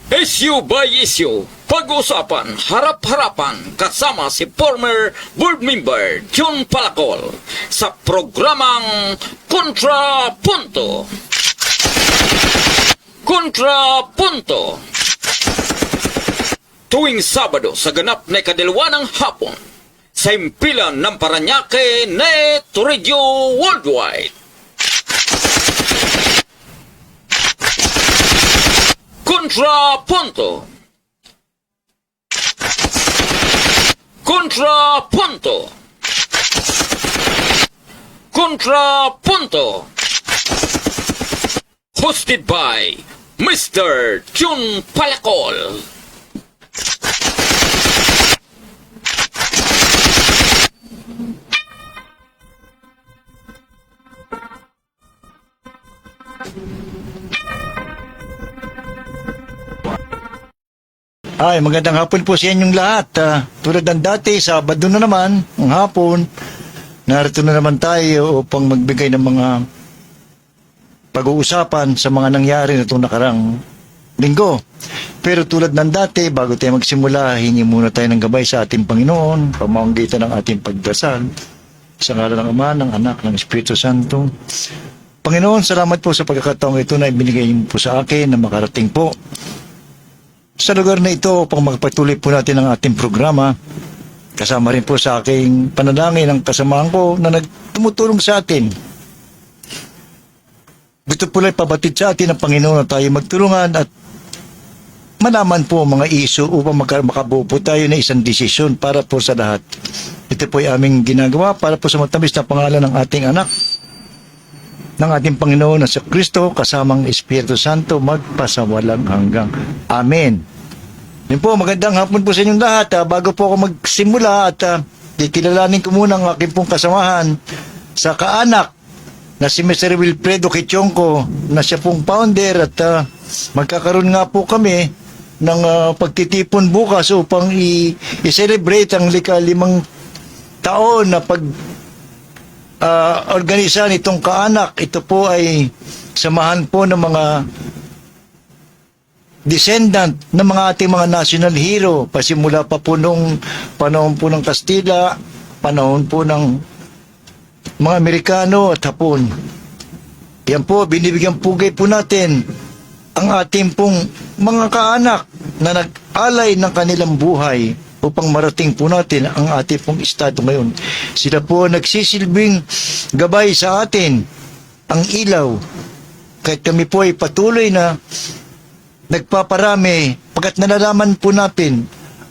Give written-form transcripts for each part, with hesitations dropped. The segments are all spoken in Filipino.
Issue by issue, pag-usapan, harap-harapan kasama si former board member John Palacol sa programang Kontrapunto. Kontrapunto. Tuwing Sabado sa ganap na ikadalawa ng hapon sa impilan ng Paranaque Net Radio Worldwide. Kontrapunto. Kontrapunto. Kontrapunto. Hosted by Mr. John Palacol. Ay, magandang hapon po sa inyong lahat. Tulad ng dati, Sabado na naman, ang hapon, narito na naman tayo upang magbigay ng mga pag-uusapan sa mga nangyari na itong nakarang linggo. Pero tulad ng dati, bago tayo magsimula, hingi muna tayo ng gabay sa ating Panginoon, pamamagitan ng ating pagdasal, sa ngalan ng Ama, ng Anak, ng Espiritu Santo. Panginoon, salamat po sa pagkakataong ito na ibinigay niyo po sa akin na makarating po sa lugar na ito upang magpatuloy po natin ang ating programa. Kasama rin po sa aking panalangin ang kasamahan ko na nagtumutulong sa atin. Gusto po lang pabatid sa atin ng Panginoon na tayo magtulungan at malaman po ang mga isyu upang makabuo po tayo na isang desisyon para po sa lahat. Ito po ay aming ginagawa para po sa matamis na pangalan ng ating anak, ng ating Panginoon na si Kristo kasamang Espiritu Santo magpasawalang hanggang. Amen. Yun po, magandang hapon po sa inyong lahat. Bago po ako magsimula at kikilalanin ko muna ang aking pong kasamahan sa kaanak na si Mr. Wilfredo Kichongko na siya pong founder at magkakaroon nga po kami ng pagtitipon bukas upang i-celebrate ang 5 taon na organisa nitong kaanak. Ito po ay samahan po ng mga descendant ng mga ating mga national hero, pasimula pa po nung panahon po ng Kastila, panahon po ng mga Amerikano at Hapon. Yan po, binibigyan pugay po natin ang ating pong mga kaanak na nag-alay ng kanilang buhay upang marating po natin ang ating pong estado ngayon. Sila po nagsisilbing gabay sa atin, ang ilaw. Kahit kami po ay patuloy na nagpaparami, pagkat nalalaman po natin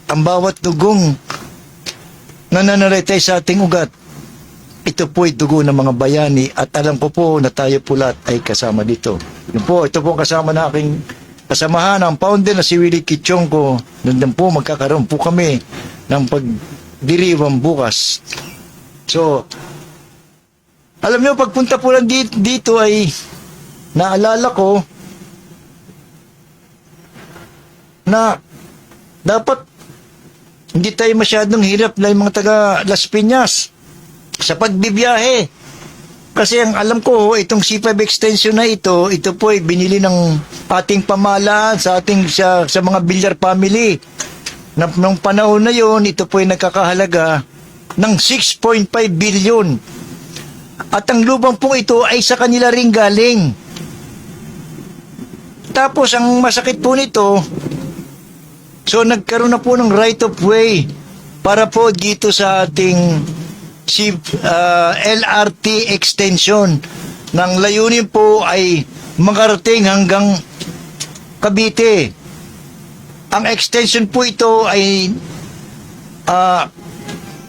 ang bawat dugong na nananaritay sa ating ugat. Ito po ay dugo ng mga bayani at alam ko po na tayo po lahat ay kasama dito. Ito po kasama na aking kasamahan ang founder na si Willie Kichongko. Nandun po magkakaroon po kami ng pagdiriwang bukas. So, alam nyo, pagpunta po lang dito ay naalala ko na dapat hindi tayo masyadong hirap na yung mga taga Las Piñas sa pagbibiyahe. Kasi ang alam ko, itong C5 extension na ito po ay binili ng ating pamahalaan sa mga Villar family. Nung panahon na yon, ito po ay nagkakahalaga ng 6.5 billion. At ang lubang po ito ay sa kanila ring galing. Tapos ang masakit po nito, so nagkaroon na po ng right of way para po dito sa ating LRT extension. Nang layunin po ay makarating hanggang Cavite. Ang extension po ito ay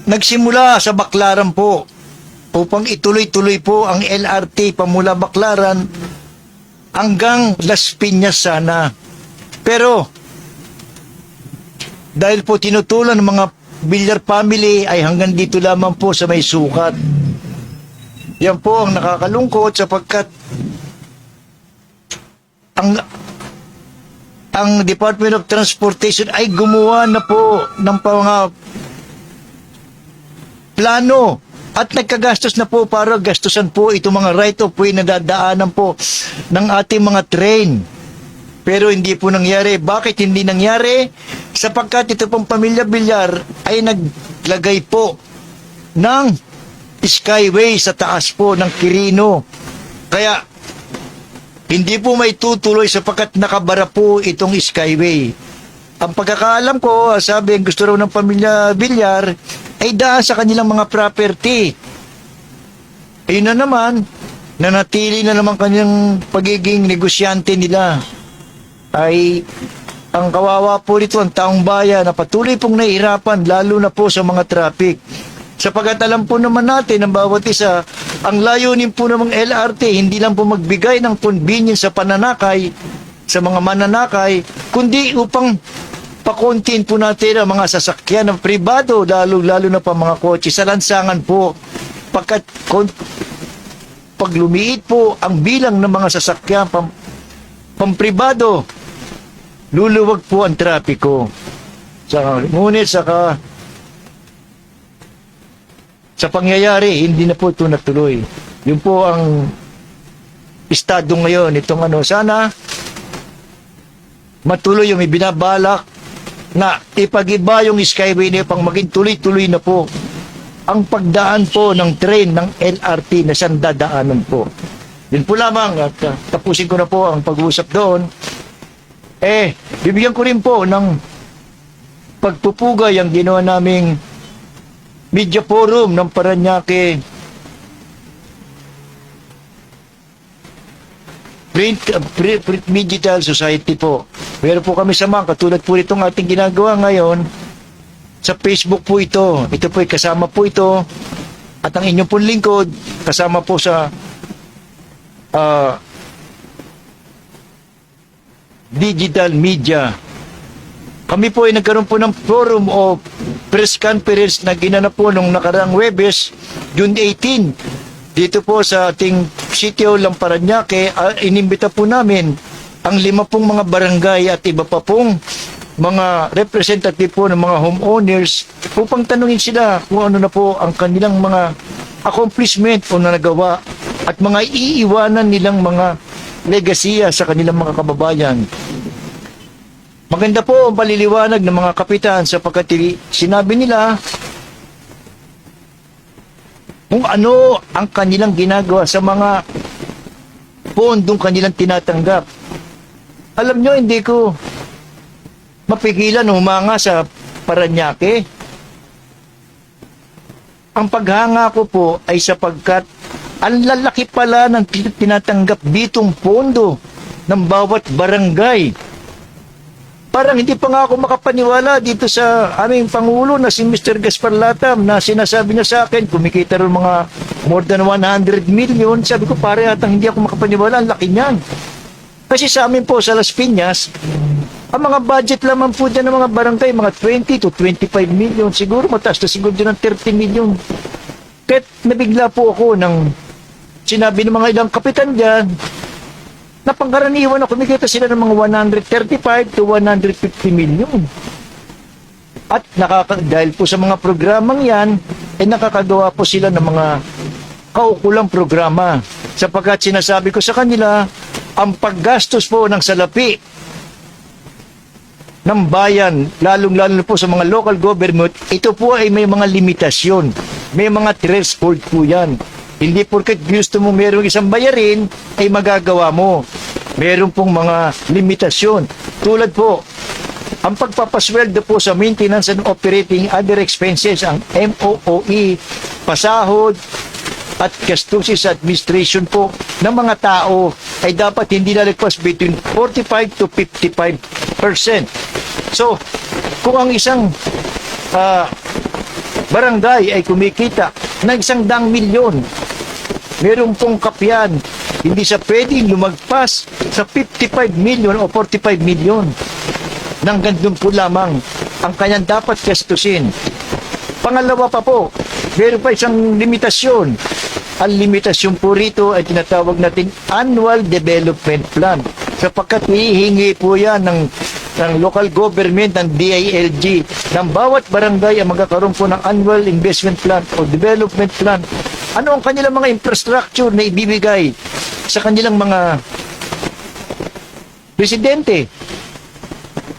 nagsimula sa Baclaran po upang ituloy-tuloy po ang LRT pamula Baclaran hanggang Las Piñas sana. Pero dahil po tinutulan ng mga Villar family ay hanggang dito lamang po sa may sukat. Yan po ang nakakalungkot sapagkat ang Department of Transportation ay gumawa na po ng mga plano at nagkagastos na po para gastusan po itong mga right of way na dadaanan po ng ating mga train. Pero hindi po nangyari. Bakit hindi nangyari? Sapagkat ito pong pamilya Villar ay naglagay po ng skyway sa taas po ng Quirino. Kaya hindi po may tutuloy sapagkat nakabara po itong skyway. Ang pagkakaalam ko, sabi ang gusto raw ng pamilya Villar ay daan sa kanilang mga property. Ayun na naman, nanatili na naman kanyang pagiging negosyante nila. Ay ang kawawa po rito ang taong bayan na patuloy pong nahihirapan lalo na po sa mga traffic. Sapagat alam po naman natin ang bawat isa, ang layunin po ng LRT hindi lang po magbigay ng convenience sa pananakay, sa mga mananakay, kundi upang pakontin po natin ang mga sasakyan ng pribado, lalo na pa mga kotse sa lansangan po. Pagkat pag lumiit po ang bilang ng mga sasakyan pampribado, luluwag po ang trapiko. Ngunit sa pangyayari, hindi na po ito natuloy. Yun po ang estado ngayon. Itong sana matuloy yung may binabalak na ipag-iba yung skyway na pang maging tuloy-tuloy na po ang pagdaan po ng train ng LRT na siyang dadaanan po. Yun po lamang at tapusin ko na po ang pag-uusap doon. Bibigyan ko rin po ng pagpupugay ang ginawa naming media forum ng Parañaque Print Digital Society po. Meron po kami sama, katulad po itong ating ginagawa ngayon sa Facebook po ito. Ito po ay kasama po ito at ang inyong pong lingkod kasama po sa digital media. Kami po ay nagkaroon po ng forum o press conference na ginanap po nung nakaraang Webes, June 18. Dito po sa ating sitio ng Parañaque, inimbita po namin ang 5 mga barangay at iba pa pong mga representative po ng mga homeowners upang tanungin sila kung ano na po ang kanilang mga accomplishment o na nagawa at mga iiwanan nilang mga legasiya sa kanilang mga kababayan. Maganda po ang paliliwanag ng mga kapitan sapagkat sinabi nila kung ano ang kanilang ginagawa sa mga pondong kanilang tinatanggap. Alam nyo, hindi ko mapigilan humanga sa Parañaque. Ang paghanga ko po ay sapagkat ang lalaki pala ng tinatanggap ditong pondo ng bawat barangay. Parang hindi pa nga ako makapaniwala dito sa aming Pangulo na si Mr. Gaspar Latam na sinasabi niya sa akin, kumikita rin mga more than 100 million. Sabi ko, pare atang hindi ako makapaniwala, ang laki niyan. Kasi sa amin po sa Las Piñas, ang mga budget lamang po dyan ng mga barangay, mga 20 to 25 million. Siguro mataas na siguro dyan ng 30 million. Kahit nabigla po ako ng sinabi ng mga ilang kapitan dyan, na pangkaraniwan na kumikita sila ng mga 135 to 150 million. At dahil po sa mga programang yan, nakakagawa po sila ng mga kaukulang programa. Sapagkat sinasabi ko sa kanila, ang paggastos po ng salapi ng bayan, lalong-lalo po sa mga local government, ito po ay may mga limitasyon. May mga threshold po yan. Hindi porket gusto mo merong isang bayarin, ay magagawa mo. Meron pong mga limitasyon. Tulad po, ang pagpapasweldo po sa maintenance and operating other expenses, ang MOOE, pasahod, at gastusin sa administration po ng mga tao ay dapat hindi lalagpas between 45 to 55%. So, kung ang isang barangay ay kumikita ng 100 milyon, meron pong kapyan, hindi siya pwedeng lumagpas sa 55 million o 45 million. Nang gandun po lamang ang kanyang dapat gastusin. Pangalawa pa po, meron pa isang limitasyon. Ang limitasyon po rito ay tinatawag natin Annual Development Plan. Sapagkat hihingi po yan ng local government, ng DILG, ng bawat barangay ang magkakaroon po ng Annual Investment Plan o Development Plan. Ano ang kanilang mga infrastructure na ibibigay sa kanilang mga presidente.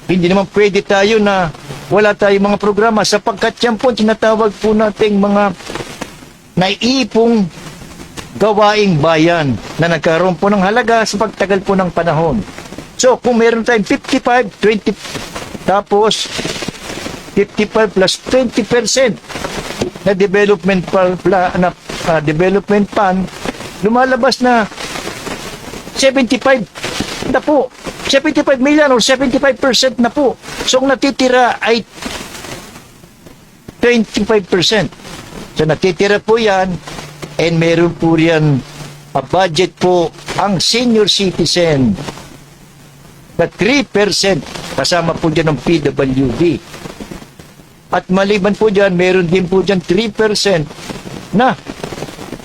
Hindi naman pwede tayo na wala tayong mga programa sapagkat yan po tinatawag po nating mga naiipong gawaing bayan na nagkaroon po ng halaga sa pagtagal po ng panahon. So, kung meron tayong 55, 20, tapos 55 plus 20% na development development plan, lumalabas na 75 na po. 75 million or 75% na po. So, ang natitira ay 25%. So, natitira po yan and meron po yan a budget po ang senior citizen na 3% kasama po dyan ng PWD. At maliban po dyan, meron din po dyan 3% na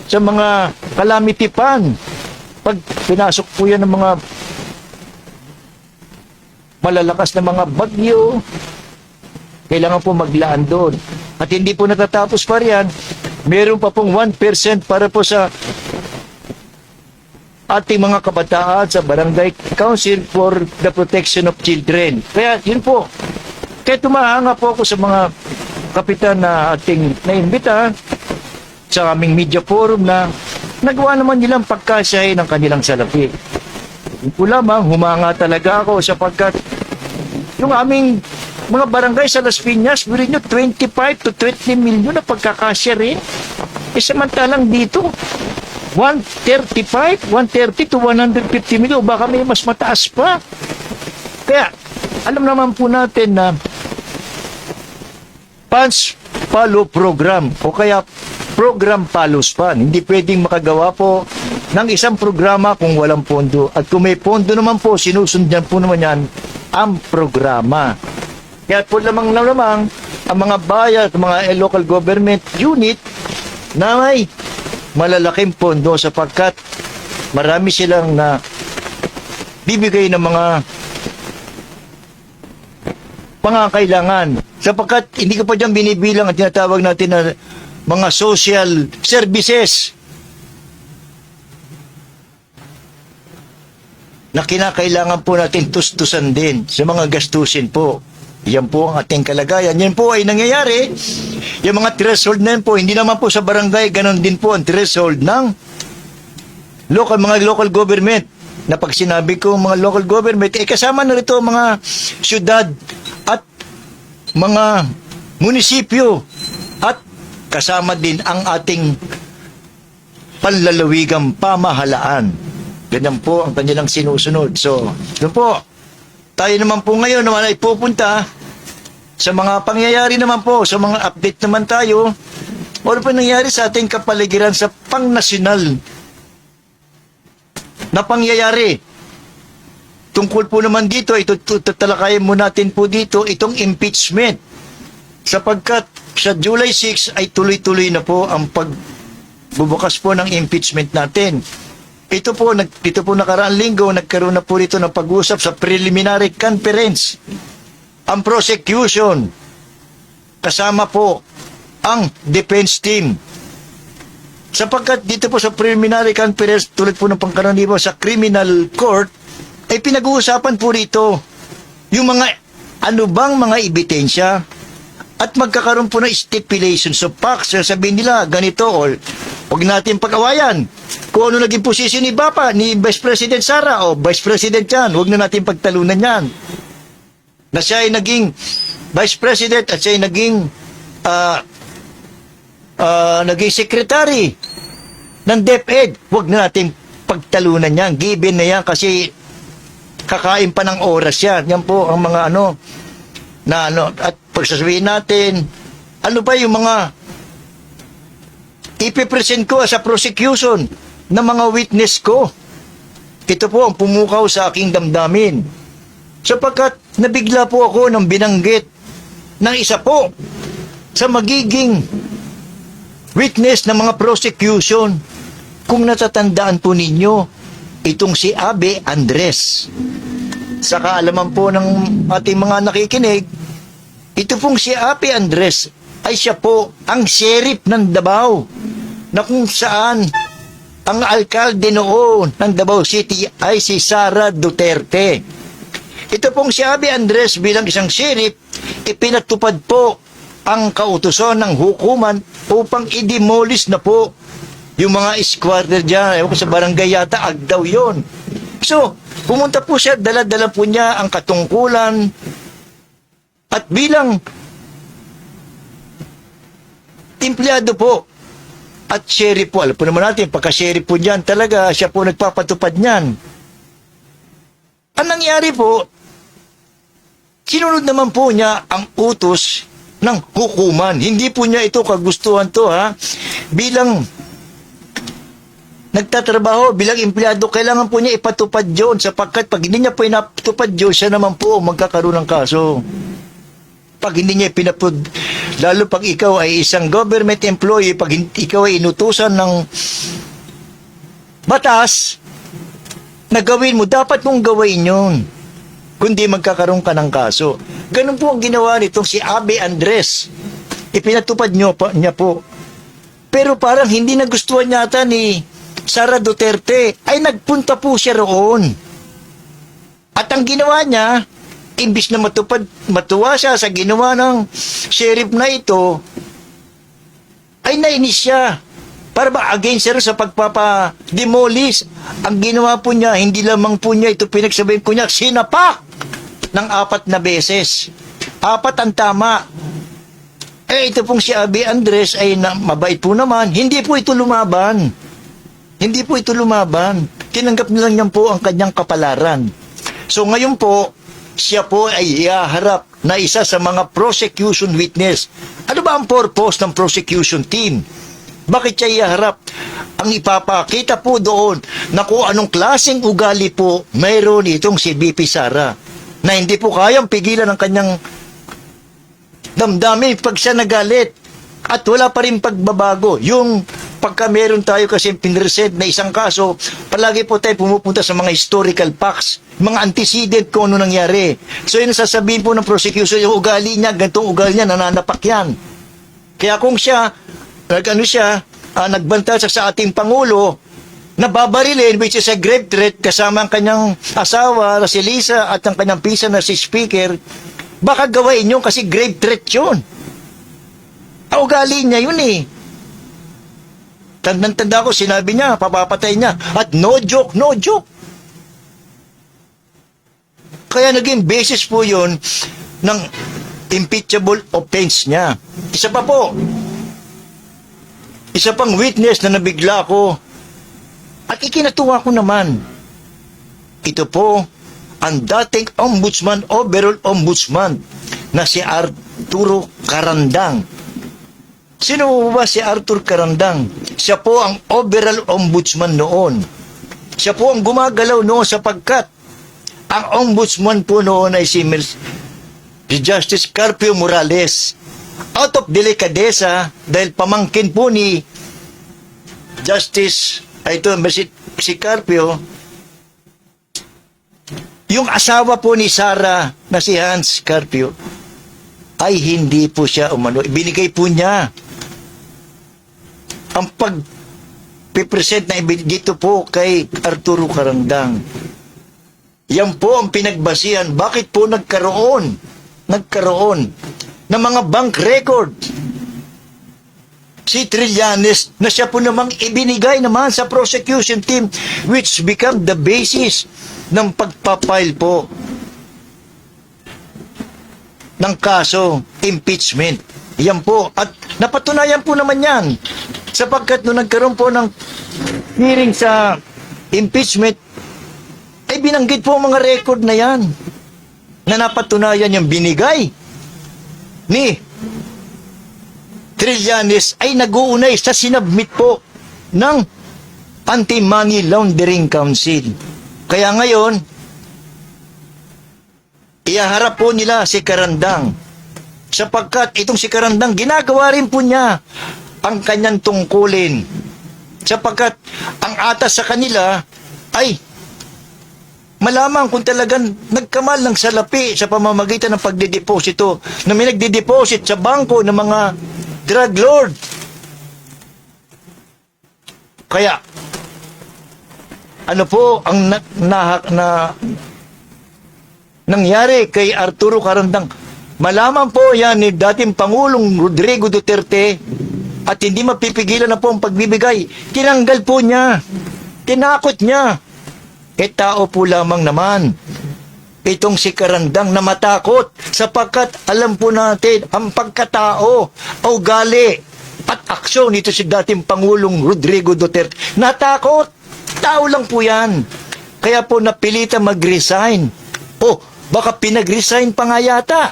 sa mga calamity fund. Pag pinasok po yan ng mga malalakas na mga bagyo, kailangan po maglaan doon. At hindi po natatapos pa riyan, meron pa pong 1% para po sa ating mga kabataan sa Barangay Council for the Protection of Children. Kaya yun po, kaya tumahanga po ako sa mga kapitan na ating naimbita sa aming media forum na nagawa naman nilang pagkasyahin ng kanilang salapi. Yun po lamang, humanga talaga ako sapagkat yung aming mga barangay sa Las Piñas, bili nyo 25 to 30 million na pagkakasya rin. Samantalang dito, 130 to 150 million, baka may mas mataas pa. Kaya, alam naman po natin na funds follow program o kaya program follows fund. Hindi pwedeng makagawa po ng isang programa kung walang pondo. At kung may pondo naman po, sinusundan po naman yan ang programa. Kaya po lamang ang mga bayan at mga local government unit na may malalaking pondo sapagkat marami silang na bibigay ng mga pangangailangan. Sapagkat hindi ko pa dyan binibilang at tinatawag natin na mga social services na kinakailangan po natin tustusan din sa mga gastusin po. Yan po ang ating kalagayan. Yan po ay nangyayari. Yung mga threshold na yan po, hindi naman po sa barangay, ganon din po ang threshold ng mga local government. Na pag sinabi ko mga local government, kasama na rito mga syudad at mga munisipyo at kasama din ang ating panlalawigang pamahalaan. Ganyan po ang kanilang sinusunod. So, doon po, tayo naman po ngayon naman ay pupunta sa mga pangyayari naman po, sa mga update naman tayo. Ano po nangyari sa ating kapaligiran sa pang-nasyonal na pangyayari? Tungkol po naman dito, ito tatalakayin mo natin po dito, itong impeachment. Sapagkat sa July 6 ay tuloy-tuloy na po ang pagbubukas po ng impeachment natin. Ito po nakaraang linggo, nagkaroon na po dito ng pag-usap sa preliminary conference. Ang prosecution, kasama po ang defense team. Sapagkat dito po sa preliminary conference, tulad po ng pangkaraniwan sa criminal court, ay pinag-uusapan po rito yung mga ano bang mga ebidensya at magkakaroon po ng stipulations of facts. Sabihin nila, ganito, or huwag natin pag-awayan. Kung ano naging posisyon ni Vice President Sara o Vice President yan, huwag na natin pagtalunan yan. Na siya ay naging Vice President at siya ay naging Secretary ng DepEd, huwag na natin pagtalunan yan. Given na yan kasi kakain pa ng oras yan. Yan po ang mga at pagsasabihin natin, ano ba yung mga ipipresent ko sa prosecution ng mga witness ko. Ito po ang pumukaw sa aking damdamin. Sapagkat nabigla po ako ng binanggit ng isa po sa magiging witness ng mga prosecution. Kung natatandaan po ninyo, itong si Abe Andres. Sa kaalaman po ng ating mga nakikinig, ito pong si Abe Andres ay siya po ang sheriff ng Davao, na kung saan ang alkalde noon ng Davao City ay si Sara Duterte. ito pong si Abi Andres bilang isang sheriff, ipinatupad po ang kautusan ng hukuman upang i-demolish na po yung mga squatter dyan. Ewan ko sa barangay yata, Agdaw yon. So, pumunta po siya, dala-dala po niya ang katungkulan at bilang empleyado po at sheriff po, alam po naman natin, pagka-sheriff po dyan, talaga siya po nagpapatupad niyan. Ang nangyari po, sinunod naman po niya ang utos ng hukuman. Hindi po niya ito kagustuhan to, ha. Bilang nagtatrabaho, bilang empleyado, kailangan po niya ipatupad yun sapagkat pag hindi niya po inatupad yun, siya naman po magkakaroon ng kaso. Pag hindi niya pinapud, lalo pag ikaw ay isang government employee, pag ikaw ay inutusan ng batas na gawin mo, dapat mong gawin yun. Kundi magkakaroon ka ng kaso. Ganun po ang ginawa nitong si Abi Andres. Ipinatupad niya po. Pero parang hindi nagustuhan yata ni Sara Duterte, ay nagpunta po siya roon. At ang ginawa niya, imbis na matuwa siya sa ginawa ng sheriff na ito, ay nainis siya. Para ba against siya sa pagpapademolish? Ang ginawa po niya, hindi lamang po niya ito pinagsabihin ko niya, sinapak ng 4 na beses. 4 ang tama. Ito pong si Abi Andres ay mabait po naman. Hindi po ito lumaban. Hindi po ito lumaban. Tinanggap nilang niyan po ang kanyang kapalaran. So ngayon po, siya po ay ihaharap na isa sa mga prosecution witness. Ano ba ang purpose ng prosecution team? Bakit siya ihaharap? Ang ipapakita po doon na kung anong klaseng ugali po mayroon itong si BP Sara na hindi po kayang pigilan ang kanyang damdamin pag siya nagalit at wala pa rin pagbabago. Yung pagka meron tayo kasi pinresent na isang kaso, palagi po tayo pumupunta sa mga historical facts, mga antecedent kung ano nangyari. So yun sasabihin po ng prosecution, yung ugali niya, ganitong ugali niya, nananapak yan. Kaya kung siya, nagbanta sa ating Pangulo, nababarilin, which is a grave threat, kasama ang kanyang asawa, na si Lisa, at ang kanyang pisa na si Speaker, baka gawain yun kasi grave threat yun. Ang ugali niya yun eh. Tanda ko, sinabi niya, papapatay niya. At no joke, no joke. Kaya naging basis po yun ng impeachable offense niya. Isa pa po, isa pang witness na nabigla ko at ikinatuwa ko naman. Ito po, ang dating ombudsman, overall ombudsman, na si Arturo Carandang. Sino ba si Arthur Carandang? Siya po ang overall ombudsman noon. Siya po ang gumagalaw noon sapagkat ang ombudsman po noon ay si Justice Carpio Morales. Out of delicadeza, dahil pamangkin po ni Justice, si Carpio, yung asawa po ni Sara na si Hans Carpio, ay hindi po siya umano. Ibinigay po niya ang pag-present na dito po kay Arturo Carandang. Yan po ang pinagbasihan. Bakit po nagkaroon ng mga bank record si Trillanes na siya po namang ibinigay naman sa prosecution team, which become the basis ng pagpapile po ng kaso impeachment. Yan po. At napatunayan po naman yan. Sapagkat nung nagkaroon po ng hearing sa impeachment, ay binanggit po ang mga record na yan. Na napatunayan yung binigay ni Trillanes ay nag-uunay sa sinabmit po ng Anti-Money Laundering Council. Kaya ngayon, ihaharap po nila si Carandang sapagkat itong si Carandang ginagawa rin po niya ang kanyang tungkulin sapagkat ang atas sa kanila ay malaman kung talagang nagkamal ng salapi sa pamamagitan ng pagdideposito na may nagdideposit sa bangko ng mga drug lord. Kaya ano po ang nangyari kay Arturo Carandang. Malaman po yan ni dating Pangulong Rodrigo Duterte at hindi mapipigilan na po ang pagbibigay. Tinanggal po niya. Tinakot niya. Tao po lamang naman itong si Carandang na matakot sapagkat alam po natin ang pagkatao, ugali at aksyon nito si dating Pangulong Rodrigo Duterte. Natakot. Tao lang po yan. Kaya po napilitan mag-resign. Baka pinag-resign pa nga yata.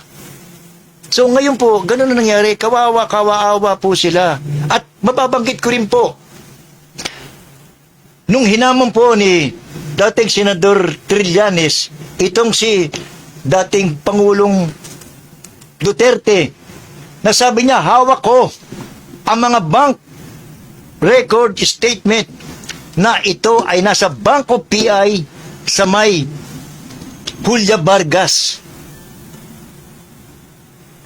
So ngayon po, ganun na nangyari. Kawawa po sila. At mababanggit ko rin po, nung hinamon po ni dating Senador Trillanes, itong si dating Pangulong Duterte, nasabi niya, hawak ko ang mga bank record statement na ito ay nasa Banco PI sa may Julia Vargas.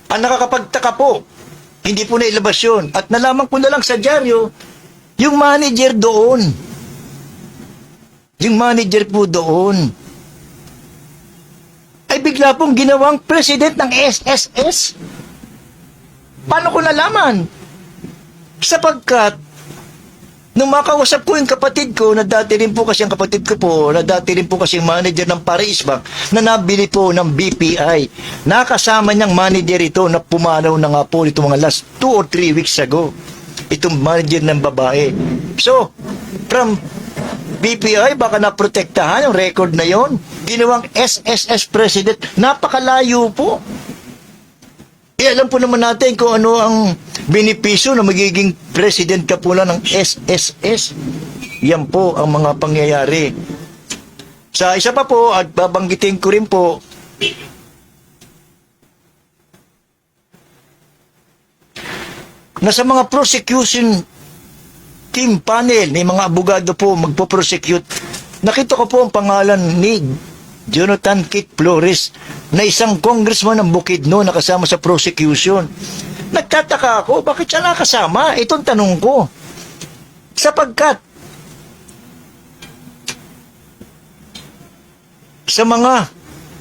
Ang nakakapagtaka po, hindi po nailabas yun. At nalaman ko na lang sa dyaryo, yung manager doon. Yung manager po doon ay bigla pong ginawang president ng SSS. Paano ko nalaman? Sapagkat nung makausap ko yung kapatid ko, na dati rin po kasi ang kapatid ko po, na dati rin po kasi manager ng Paris Bank, na nabili po ng BPI. Nakasama niyang manager ito na pumanaw na nga po ito mga last 2 or 3 weeks ago. Itong manager ng babae. So, from BPI, baka naprotektahan yung record na yon. Ginawang SSS president. Napakalayo po. Alam po naman natin kung ano ang benepisyo na magiging president ka po lang ng SSS. Yan po ang mga pangyayari. Sa isa pa po, at babanggitin ko rin po, na sa mga prosecution team panel, may mga abogado po magpo-prosecute, nakita ko po ang pangalan ni Jonathan Kit Flores, na isang congressman ng Bukidnon na kasama sa prosecution. Nagtataka ako, bakit siya nakasama? Itong tanong ko. Sapagkat sa mga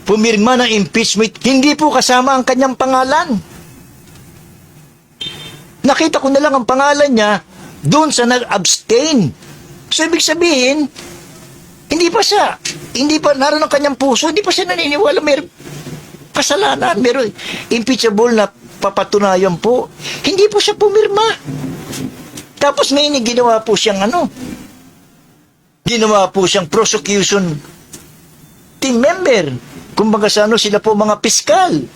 pumirma ng impeachment, hindi po kasama ang kanyang pangalan. Nakita ko na lang ang pangalan niya doon sa nag-abstain. So, ibig sabihin, hindi pa naroon ang kanyang puso, hindi pa siya naniniwala may kasalanan, meron impeachable na papatunayan po. Hindi po siya pumirma. Tapos may ginawa po siyang ginawa po siyang prosecution team member. Kumbaga sa sila po mga piskal.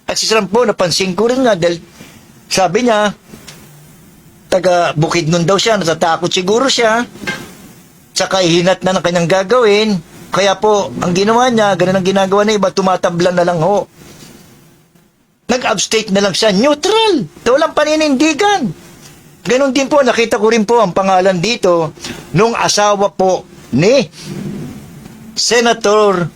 At si Trump po, napansin ko rin nga, dahil sabi niya, taga Bukidnon daw siya, natatakot siguro siya, saka ihinat na ng kanyang gagawin. Kaya po, ang ginawa niya, ganun ang ginagawa na iba, tumatablan na lang ho. Nag-abstate na lang siya, neutral, walang paninindigan. Ganun din po, nakita ko rin po ang pangalan dito, nung asawa po ni Senator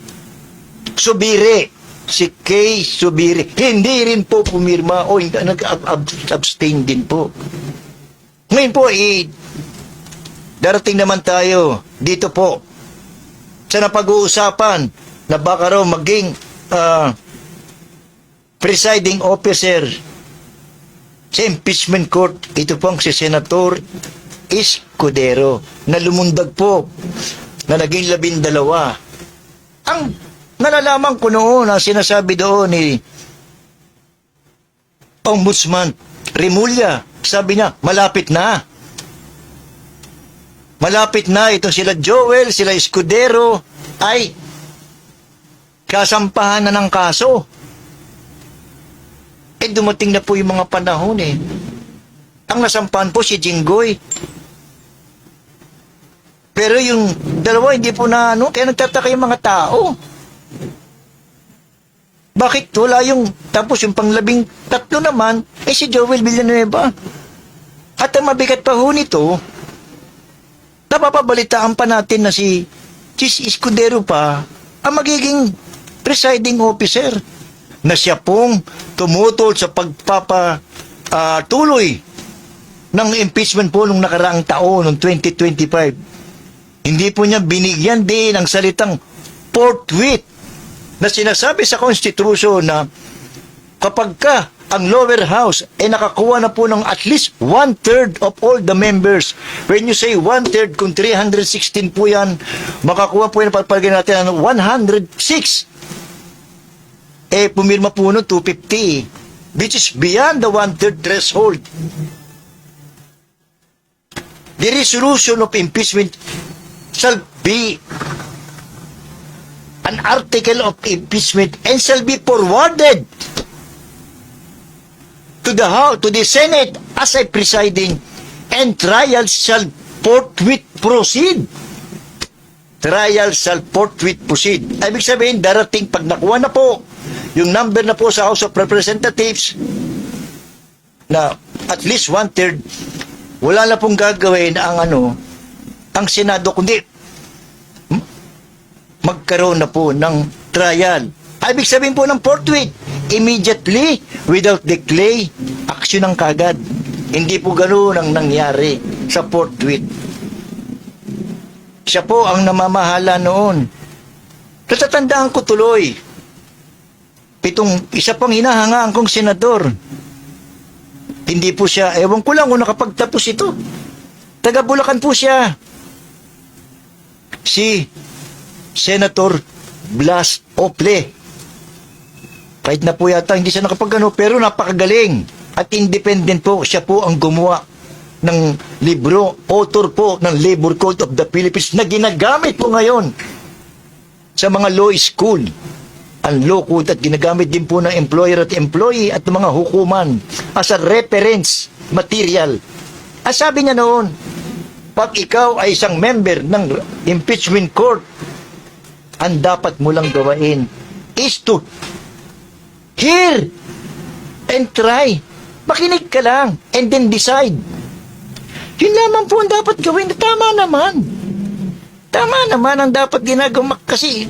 Subiri, si Kay Subiri, hindi rin po pumirma o nag-abstain din po. Ngayon po, darating naman tayo dito po sa napag-uusapan na baka raw maging presiding officer sa impeachment court. Ito pong si Senator Escudero na lumundag po na naging 12. Ang nalalaman ko noon na sinasabi doon ni Ombudsman Remulla, sabi niya, malapit na. Malapit na itong sila Joel, sila Escudero ay kasampahan na ng kaso. Dumating na po yung mga panahon Ang nasampahan po si Jinggoy. Pero yung dalawa hindi po na kaya nagtataka yung mga tao. Bakit wala yung, tapos yung pang-13 naman, si Joel Villanueva. At ang mabigat pa ho nito, napapabalitaan pa natin na si Escudero pa ang magiging presiding officer, na siya pong tumutol sa pagpapatuloy ng impeachment po nung nakaraang taon, noong 2025. Hindi po niya binigyan din ang salitang forthwith na sinasabi sa Constitution na kapag ka ang lower house ay nakakuha na po ng at least 1/3 of all the members. When you say 1/3, kung 316 po yan, makakuha po yan, pagpalagay natin ng 106. Pumirma po nun 250, which is beyond the 1/3 threshold. The resolution of impeachment shall be an article of impeachment and shall be forwarded to the Senate as a presiding, and trial shall forthwith proceed. Trial shall forthwith proceed. Ibig sabihin, darating pag nakuha na po yung number na po sa House of Representatives na at least 1/3, wala na pong gagawin ang Senado, kundi magkaroon na po ng trial. Ibig sabihin po ng forthwith, immediately, without delay, action ang kagad. Hindi po ganoon ang nangyari sa forthwith. Siya po ang namamahala noon. Natatandaan ko tuloy, isa pang hinahangaan kong senador. Hindi po siya, ewan ko lang kung nakapagtapos ito. Taga Bulacan po siya. Si Senator Blas Ople. Kahit na po yata hindi siya nakapagano, pero napakagaling at independent po. Siya po ang gumawa ng libro, author po ng Labor Code of the Philippines na ginagamit po ngayon sa mga law school. Ang law code at ginagamit din po ng employer at employee at ng mga hukuman as a reference material. Sabi niya noon, pag ikaw ay isang member ng impeachment court, ang dapat mo lang gawain is to hear and try. Makinig ka lang and then decide. Yun lamang po ang dapat gawin. Tama naman. Tama naman ang dapat ginagawa. Kasi,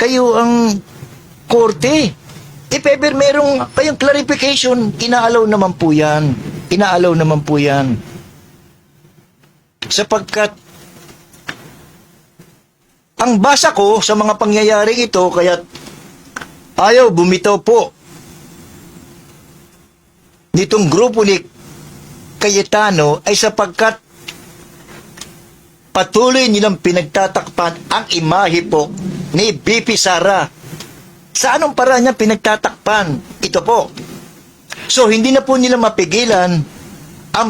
kayo ang korte. If ever merong kayong clarification, inaalaw naman po yan. Inaalaw naman po yan. Sapagkat, ang basa ko sa mga pangyayaring ito, kaya ayaw bumitaw po nitong grupo ni Cayetano ay sapagkat patuloy nilang pinagtatakpan ang imahe po ni BP Sara. Sa anong paraan niya pinagtatakpan? Ito po. So, hindi na po nila mapigilan ang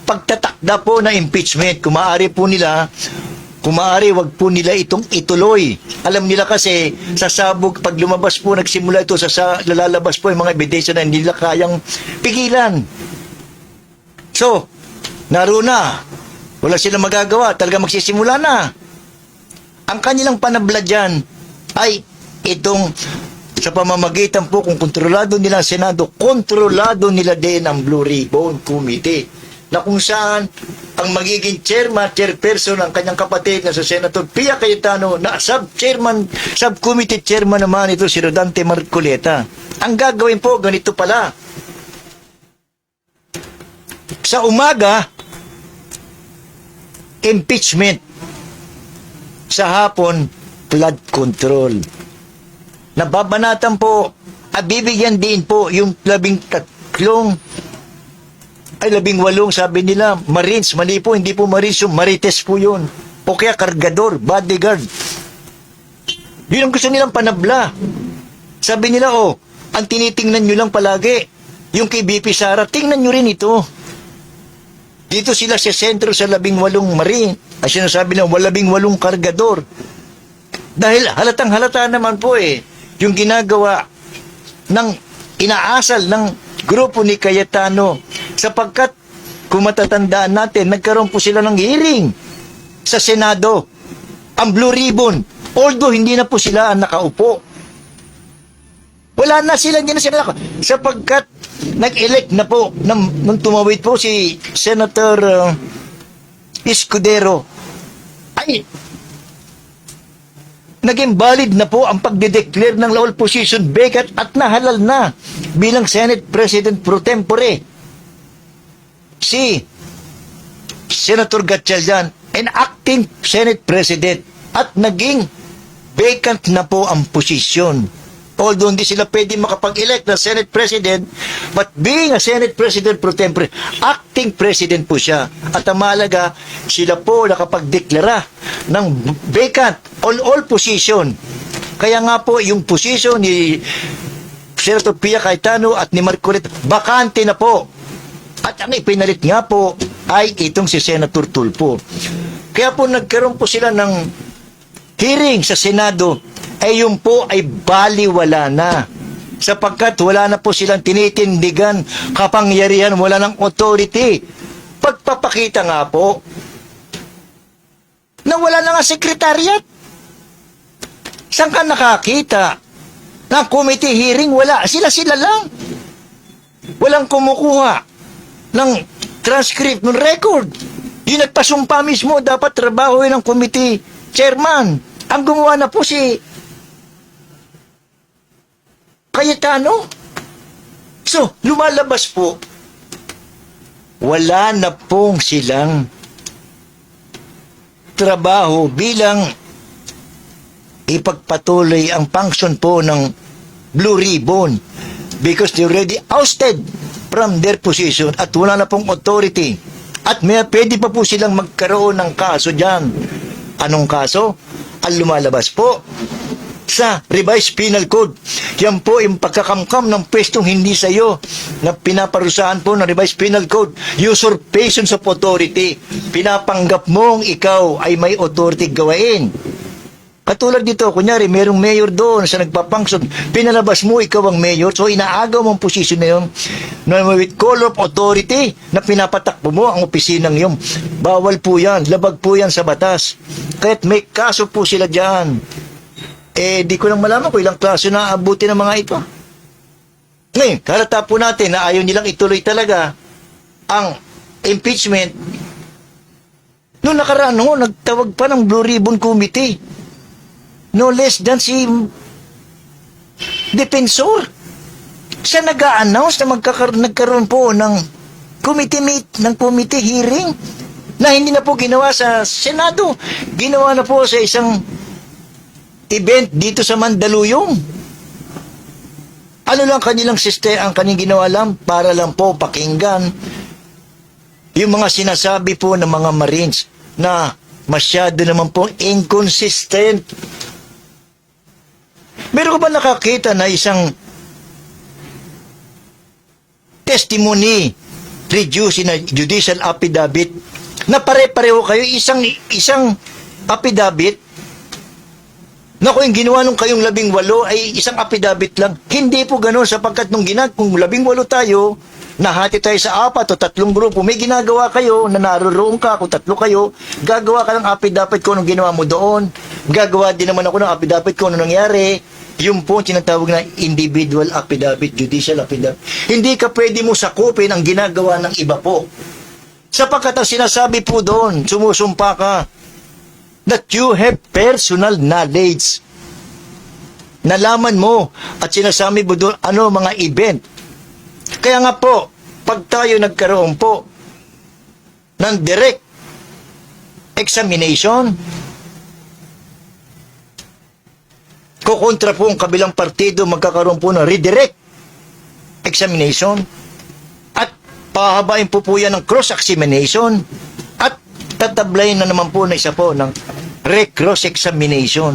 pagtatakda po na impeachment. Kung maaari, wag po nila itong ituloy. Alam nila kasi, sasabog, pag lumabas po, nagsimula ito, lalabas po yung mga ebidensya na hindi nila kayang pigilan. So, naroon na. Wala silang magagawa. Talaga magsisimula na. Ang kanilang panabla dyan ay itong sa pamamagitan po kung kontrolado nila ang Senado, kontrolado nila din ang Blue Ribbon Committee na kung saan ang magiging chairperson ng kanyang kapatid na sa Senator Pia Cayetano na subcommittee chairman naman ito si Rodante Marcoleta. Ang gagawin po, ganito pala. Sa umaga, impeachment. Sa hapon, flood control. Nababanatan po at bibigyan din po yung 18 sabi nila, Marines, mali po, hindi po Marines yung Marites po yun. O kaya kargador, bodyguard. Yun ang gusto nilang panabla. Sabi nila, ang tinitingnan nyo lang palagi, yung kay BP Sara, tingnan nyo rin ito. Dito sila sa sentro sa 18 Marine. At sinasabi na 18 kargador. Dahil halatang halata naman po yung ginagawa ng inaasal ng grupo ni Cayetano sapagkat kung matatandaan natin, nagkaroon po sila ng hearing sa Senado. Ang Blue Ribbon, although hindi na po sila ang nakaupo. Wala na sila, hindi na sila nakaupo. Sapagkat nag-elect na po, nung tumawid po si Senator Escudero, ay naging valid na po ang pagdedeclare ng all position vacant at nahalal na bilang Senate President pro tempore si Senator Gatchalian, an acting Senate President, at naging vacant na po ang posisyon. Although hindi sila pwede makapag-elect na Senate President, but being a Senate President pro tempore, acting President po siya. At ang mahalaga, sila po nakapag-deklara ng vacant on all position. Kaya nga po, yung position ni Senator Pia Cayetano at ni Marcoleta, bakante na po. At ang ipinalit nga po ay itong si Senator Tulfo. Kaya po nagkaroon po sila ng hearing sa Senado, ay yung po ay baliwala na. Sapagkat wala na po silang tinitindigan kapangyarihan, wala ng authority. Pagpapakita nga po na wala na nga sekretariat. Saan ka nakakita ng committee hearing? Wala. Sila-sila lang. Walang kumukuha ng transcript, ng record. Yung nagpasumpa mismo, dapat trabahoin ng committee chairman. Ang gumawa na po si Cayetano. So, lumalabas po, wala na pong silang trabaho bilang ipagpatuloy ang function po ng Blue Ribbon because they already ousted from their position at wala na pong authority. At pwede pa po silang magkaroon ng kaso dyan. Anong kaso? Ang lumalabas po sa Revised Penal Code. Yan po yung pagkakamkam ng pwestong hindi sa iyo na pinaparusahan po ng Revised Penal Code. Usurpation of authority. Pinapanggap mong ikaw ay may authority gawain. Katulad dito, kunyari, merong mayor doon sa nagpapangsyon, pinalabas mo, ikaw ang mayor, so inaagaw mong posisyon na yun, na with call of authority, na pinapatakbo mo ang opisinang yun. Bawal po yan, labag po yan sa batas. Kaya't may kaso po sila dyan. Di ko lang malaman kung ilang kaso na abuti ng mga ito. Ngayon, halata po natin na ayaw nilang ituloy talaga ang impeachment. Noong nakaraan, nagtawag pa ng Blue Ribbon Committee. No less than si Defensor. Siya nag-a-announce na nagkaroon po ng committee hearing na hindi na po ginawa sa Senado. Ginawa na po sa isang event dito sa Mandaluyong. Ano lang kanilang ang kanilang ginawa lang para lang po pakinggan yung mga sinasabi po ng mga Marines na masyado naman po inconsistent. Meron ka ba nakakita na isang testimony reduced in a judicial affidavit na pare-pareho kayo isang affidavit na kung ginawa nung kayong 18 ay isang affidavit lang? Hindi po gano'n sapagkat kung 18 tayo, nahati tayo sa 4 o 3 grupo, may ginagawa kayo na naroon ka, kung 3 kayo, gagawa ka ng affidavit kung anong ginawa mo doon. Gagawa din naman ako ng affidavit kung anong nangyari. Yung po tinatawag na individual affidavit, judicial affidavit. Hindi ka pwede mo sakupin ang ginagawa ng iba po. Sapagkat ang sinasabi po doon, sumusumpa ka, that you have personal knowledge. Nalaman mo at sinasabi mo doon ano mga event. Kaya nga po, pag tayo nagkaroon po ng direct examination, kukontra po ang kabilang partido, magkakaroon po ng redirect examination at pahabain po yan ng cross-examination at tatablayin na naman po na isa po ng re-cross-examination.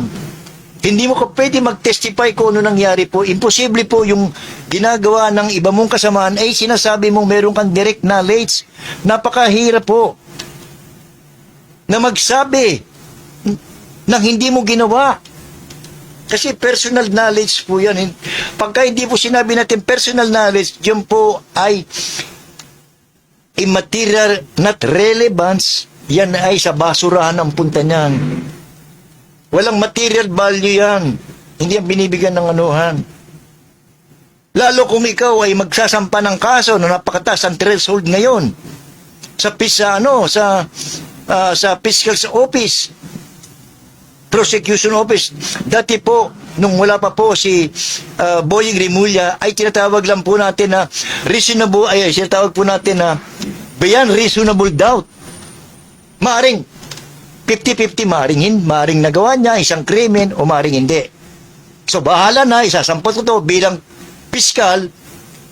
Hindi mo ka pwede mag-testify kung ano nangyari po. Imposible po yung ginagawa ng iba mong kasamaan ay sinasabi mong meron kang direct knowledge. Napakahirap po na magsabi ng hindi mo ginawa. Kasi personal knowledge po yan. Pagka hindi po sinabi natin personal knowledge, yun po ay immaterial, not relevance. Yan ay sa basurahan ang punta niyan. Walang material value yan. Hindi yan binibigyan ng anuhan. Lalo kung ikaw ay magsasampa ng kaso na napakataas ang threshold ngayon sa fiscal office, prosecution office. Dati po, nung wala pa po si Boying Rimulya, ay tinatawag lang po natin na tinatawag po natin na beyond reasonable doubt. Maaring 50-50 maring nagawa niya isang krimen o maring hindi. So bahala na, isasampa ko to bilang piskal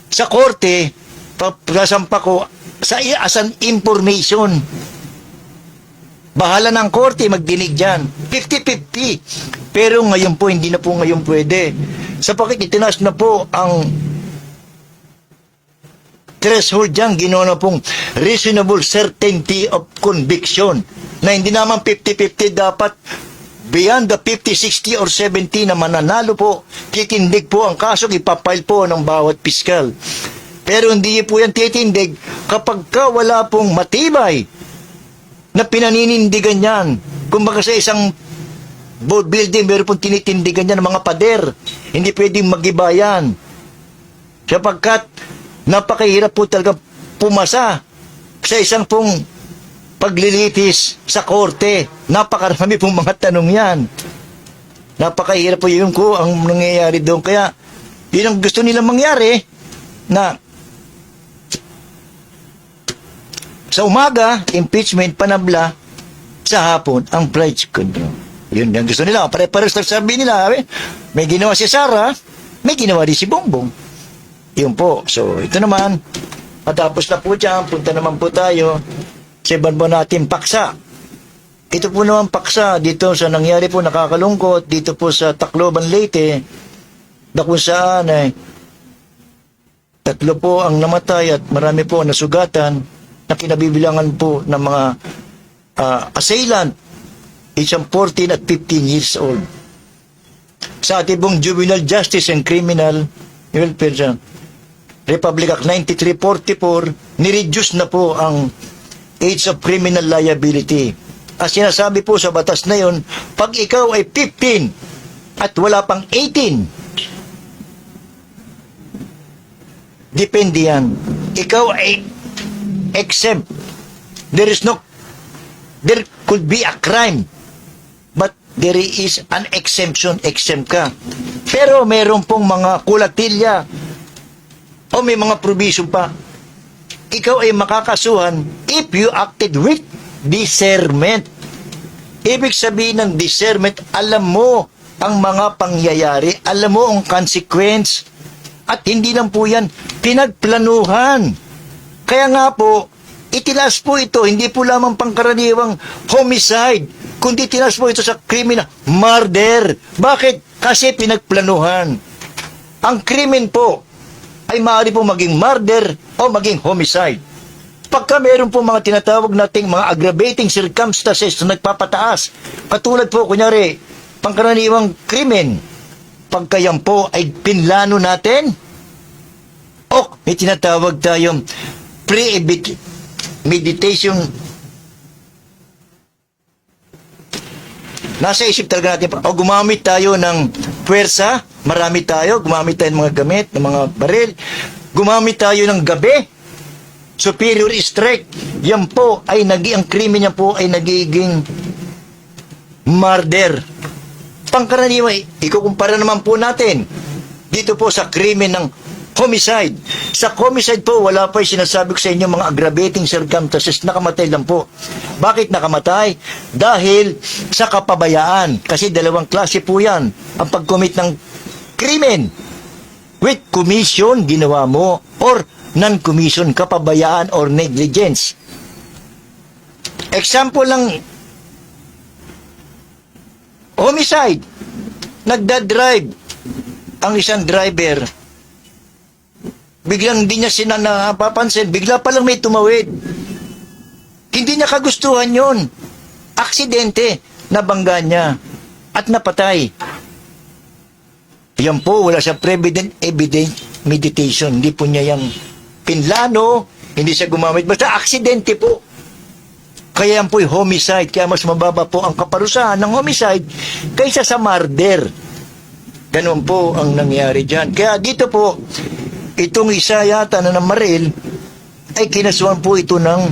sa korte, pasampa ko as an information. Bahala ng korte magdinig dyan. 50-50. Pero ngayon po, hindi na po ngayon pwede. Sapagkat itinaas na po ang threshold dyan, ginawa na pong reasonable certainty of conviction. Na hindi naman 50-50 dapat beyond the 50, 60, or 70 na mananalo po, titindig po ang kaso, ipapile po ng bawat piskal. Pero hindi po yan titindig kapag ka wala pong matibay na pinaninindigan yan. Kung baka sa isang board building, meron pong tinitindigan yan ng mga pader. Hindi pwedeng mag-iba yan. Sapagkat napakahirap po talaga pumasa sa isang pong paglilitis sa korte. Napakarami pong mga tanong yan. Napakahirap po yun ko ang nangyayari doon. Kaya, yun ang gusto nilang mangyari na sa umaga, impeachment, panabla, sa hapon, ang price control. Yun ang gusto nila. Pare-pares sabi nila, may ginawa si Sara, may ginawa din si Bongbong. Yun po. So, ito naman, matapos na po dyan, punta naman po tayo sa iban po natin paksa. Ito po naman paksa dito sa nangyari po nakakalungkot dito po sa Tacloban, Leyte, na kung saan ay 3 po ang namatay at marami po nasugatan na kinabibilangan po ng mga assailant, isang 14 at 15 years old. Sa ating pong Juvenile Justice and Criminal Welfare Republic Act 9344, nireduce na po ang age of criminal liability. As sinasabi po sa batas na yun, pag ikaw ay 15 at wala pang 18, depende yan. Ikaw ay exempt. There could be a crime, but there is an exemption, exempt ka. Pero meron pong mga kulatilya o may mga provision pa. Ikaw ay makakasuhan if you acted with discernment. Ibig sabihin ng discernment, alam mo ang mga pangyayari, alam mo ang consequence, at hindi lang po yan pinagplanuhan. Kaya nga po, itilas po ito, hindi po lamang pangkaraniwang homicide, kundi tinas po ito sa criminal murder. Bakit? Kasi pinagplanuhan. Ang krimen po ay maaari po maging murder o maging homicide. Pagka meron po mga tinatawag nating mga aggravating circumstances na nagpapataas, katulad po, kunyari, pangkaraniwang krimen, pagka yan po ay pinlano natin, o may tinatawag tayong pre-meditation. Nasa isip talaga natin, o gumamit tayo ng puwersa, marami tayo, gumamit tayo ng mga gamit, ng mga baril, gumamit tayo ng gabi, superior strike, yan po ay ang krimen niya po ay nagiging murder. Pangkaraniwan, ikukumpara naman po natin dito po sa krimen ng homicide. Sa homicide po, wala pa yung sinasabi ko sa inyo mga aggravating circumstances, nakamatay lang po. Bakit nakamatay? Dahil sa kapabayaan. Kasi dalawang klase po yan. Ang pag-commit ng krimen. With commission, ginawa mo, or non-commission, kapabayaan or negligence. Example lang, homicide. Nagdadrive ang isang driver. Biglang hindi niya napapansin, bigla palang may tumawid. Hindi niya kagustuhan yon. Aksidente, nabangga niya at napatay. Yan po, wala siya preventive evident meditation. Hindi po niya yung pinlano, hindi siya gumamit. Basta aksidente po. Kaya yan po yung homicide. Kaya mas mababa po ang kaparusahan ng homicide kaysa sa murder. Ganun po ang nangyari dyan. Kaya dito po, itong isa yata na namaril, ay kinasuhan po ito ng,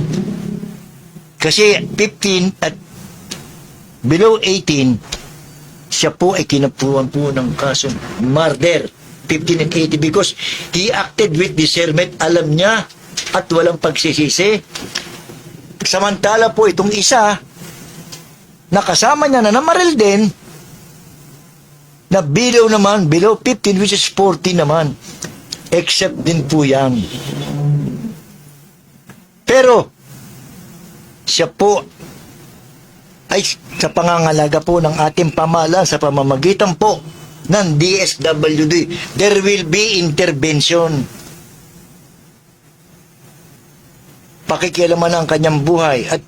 kasi 15 at below 18, siya po ay kinapuhan po ng kasong murder. 15 and 80 because he acted with discernment, alam niya at walang pagsisisi. Samantala po itong isa, nakasama niya na namaril din, na below 15, which is 40 naman. Except din po yan. Pero, siya po ay sa pangangalaga po ng ating pamahalaan sa pamamagitan po ng DSWD. There will be intervention. Pakikialaman ang kanyang buhay. At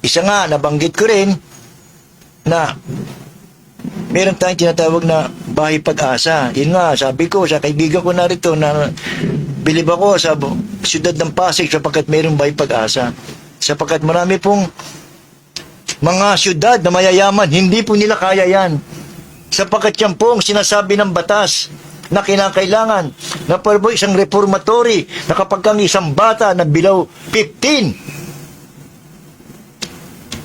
isa nga, nabanggit ko rin na meron tayong tinatawag na bahay pag-asa. Yun nga, sabi ko sa kaibigan ko narito na bilib ako sa siyudad ng Pasig sapagkat mayroong bahay pag-asa. Sapagkat marami pong mga siyudad na mayayaman, hindi po nila kaya yan. Sapagkat yan po ang sinasabi ng batas na kinakailangan na para po isang reformatory na kapag ang isang bata na below 15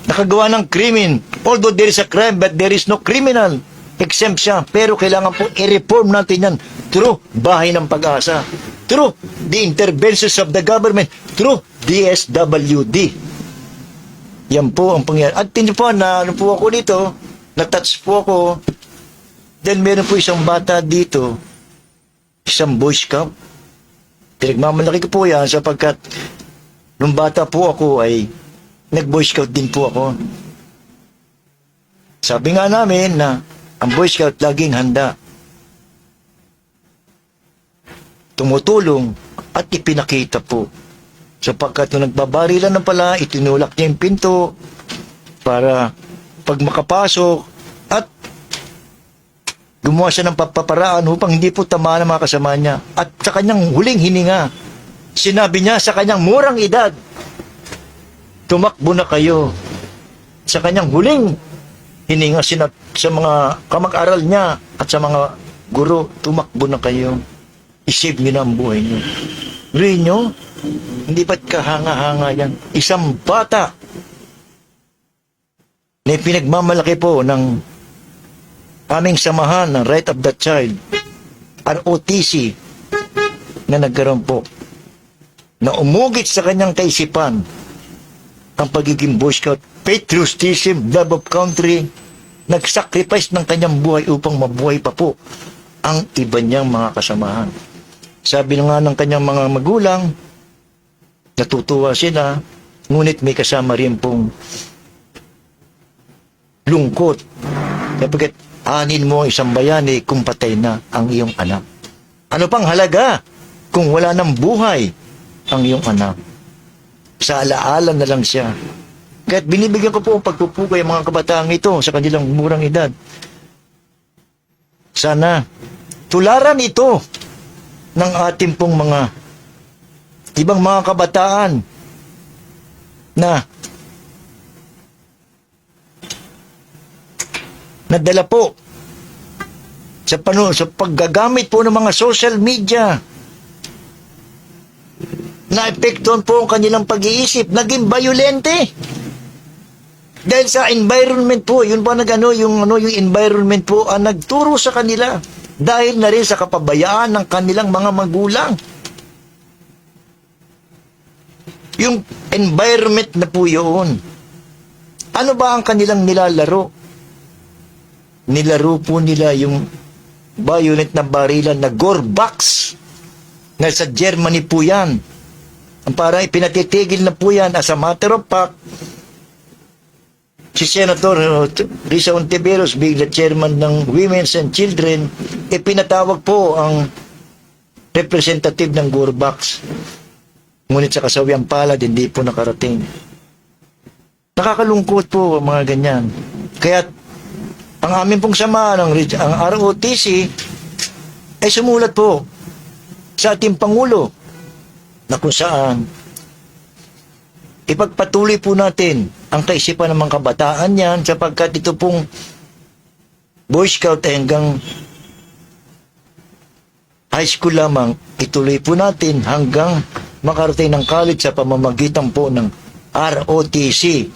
nakagawa ng krimen, although there is a crime but there is no criminal, exempt siya, pero kailangan po i-reform natin yan through bahay ng pag-asa, through the interventions of the government, through DSWD. Yan po ang pangyayari. At tingnan po na ano po ako dito, na-touch po ako, then meron po isang bata dito, isang Boy Scout. Pinagmamalaki ko po yan sapagkat nung bata po ako ay nag-Boy Scout din po ako. Sabi nga namin na ang Boy Scout laging handa, tumutulong at ipinakita po. Sapagkat nung nagbabarilan na pala, itinulak niya yung pinto para pag makapasok at gumawa siya ng papaparaan upang hindi po tamaan ng mga kasama niya. At sa kanyang huling hininga, sinabi niya sa kanyang murang edad, tumakbo na kayo. Sa kanyang huling hininga sa mga kamag-aral niya at sa mga guro, tumakbo na kayo. I-save niyo na ang buhay niyo. Rin niyo, hindi ba't kahanga-hanga yan? Isang bata na pinagmamalaki po ng aming samahan ng Right of the Child, ROTC, na nagkaroon po, na umugit sa kanyang kaisipan ang pagiging Boy Scout, patriotism, love of country, nagsacrifice ng kanyang buhay upang mabuhay pa po ang iba niyang mga kasamahan. Sabi na nga ng kanyang mga magulang, natutuwa sila, ngunit may kasama rin pong lungkot. Kapag anin mo ang isang bayani kung patay na ang iyong anak. Ano pang halaga kung wala ng buhay ang iyong anak? Sa alaala na lang siya. Kaya't binibigyan ko po ang pagpupugay ang mga kabataan ito sa kanilang murang edad. Sana tularan ito ng ating pong mga ibang mga kabataan na nadala po sa paggagamit po ng mga social media, naepektuhan po ang kanilang pag-iisip, naging violente. Dahil sa environment po, yun po yung environment po ang nagturo sa kanila. Dahil na rin sa kapabayaan ng kanilang mga magulang. Yung environment na po yun. Ano ba ang kanilang nilalaro? Nilaro po nila yung violent na barilan na Gorbax. Nasa Germany po yan. Ang parang ipinatitigil na po yan as a matter of fact. Si Senator Risa Ontiveros, being the chairman ng Women's and Children, ipinatawag po ang representative ng Gorbax. Ngunit sa kasawiang palad, hindi po nakarating. Nakakalungkot po ang mga ganyan. Kaya ang amin pong sama ang ROTC ay sumulat po sa ating Pangulo na kung saan ipagpatuloy po natin ang kaisipan ng mga kabataan yan sapagkat ito pong Boy Scout ay hanggang high school lamang, ituloy po natin hanggang makarating ng college sa pamamagitan po ng ROTC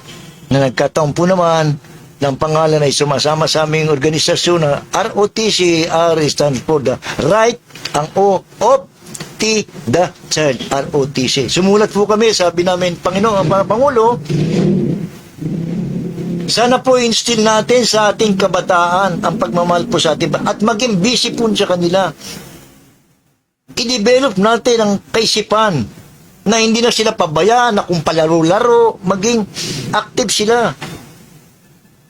na nagkataon po naman ng pangalan ay sumasama sa aming organisasyon na ROTC. R stands for the right, ang O of the child, ROTC. Sumulat po kami, sabi namin, Panginoon, ang Pangulo, Sana po instill natin sa ating kabataan ang pagmamahal po sa ating at maging busy po sa kanila. I-develop natin ang kaisipan na hindi na sila pabayaan na kung palaro-laro, maging active sila.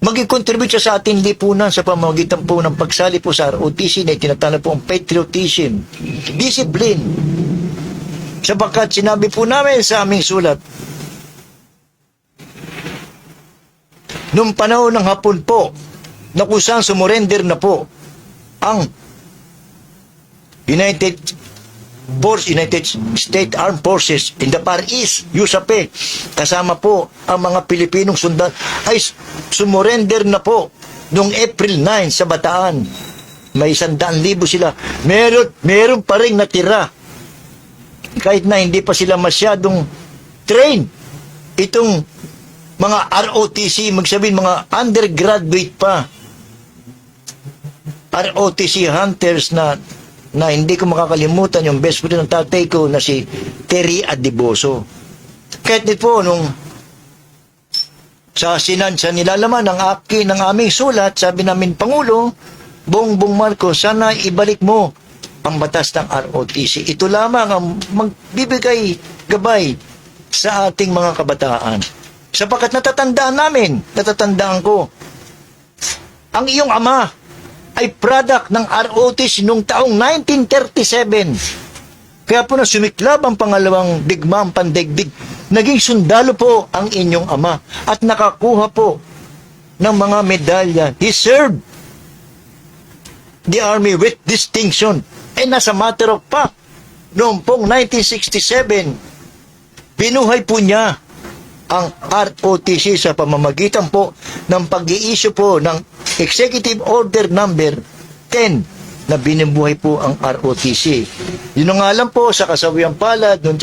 Maging contribute siya sa ating lipunan sa pamamagitan po ng pagsali po sa ROTC na itinatala po ang patriotism, discipline. Sapagkat sinabi po namin sa aming sulat, noong panahon ng Hapon po, na kung saan sumurrender na po ang United States Armed Forces in the Far East, USAPE, kasama po ang mga Pilipinong sundalo, ay sumurrender na po noong April 9 sa Bataan. May 100,000 sila. Meron pa rin natira. Kahit na hindi pa sila masyadong train. Itong mga ROTC, magsabihin mga undergraduate pa. ROTC hunters na hindi ko makakalimutan yung best friend ng tatay ko na si Terry Adiboso. Kahit po nung sa nilalaman ng aming sulat, sabi namin, Pangulo, Bongbong Marcos, sana ibalik mo ang batas ng ROTC. Ito lamang ang magbibigay gabay sa ating mga kabataan. Sapagkat natatandaan ko, ang iyong ama ay product ng ROTC noong taong 1937. Kaya po na sumiklab ang pangalawang digmaang pandaigdig, naging sundalo po ang inyong ama at nakakuha po ng mga medalya. He served the army with distinction. And as a matter of fact, noong pong 1967, binuhay po niya ang ROTC sa pamamagitan po ng pag-i-issue po ng Executive Order number 10 na binubuhay po ang ROTC. Yun nga lang po sa kasawiang palad noong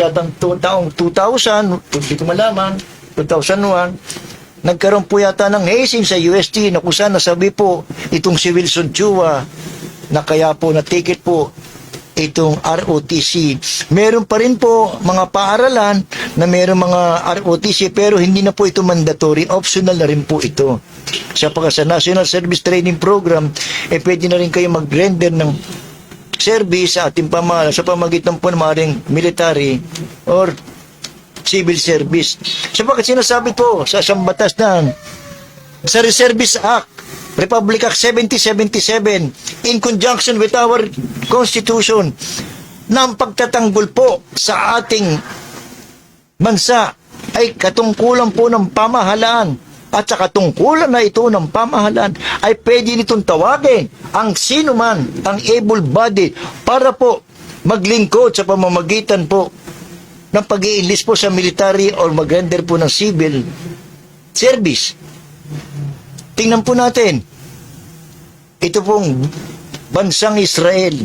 taong 2000, hindi ko malaman, 2001, nagkaroon po yata ng hazing sa UST na kung saan nasabi po itong si Wilson Chua na kaya po na-ticket po itong ROTC. Meron pa rin po mga paaralan na meron mga ROTC pero hindi na po ito mandatory. Optional na rin po ito. Sapagkat sa National Service Training Program, pwede na rin kayo mag-render ng service sa ating pamahalaan sa pamagitan po ng maaaring military or civil service. Sapagkat sinasabi po sa isang batas na sa Reservist Act, Republic Act 7077, in conjunction with our Constitution, na ang pagtatanggol po sa ating bansa ay katungkulan po ng pamahalaan. At sa katungkulan na ito ng pamahalaan ay pwede nitong tawagin ang sino man, ang able body, para po maglingkod sa pamamagitan po ng pag-i-enlist po sa military or mag-render po ng civil service. Tingnan po natin, ito pong bansang Israel.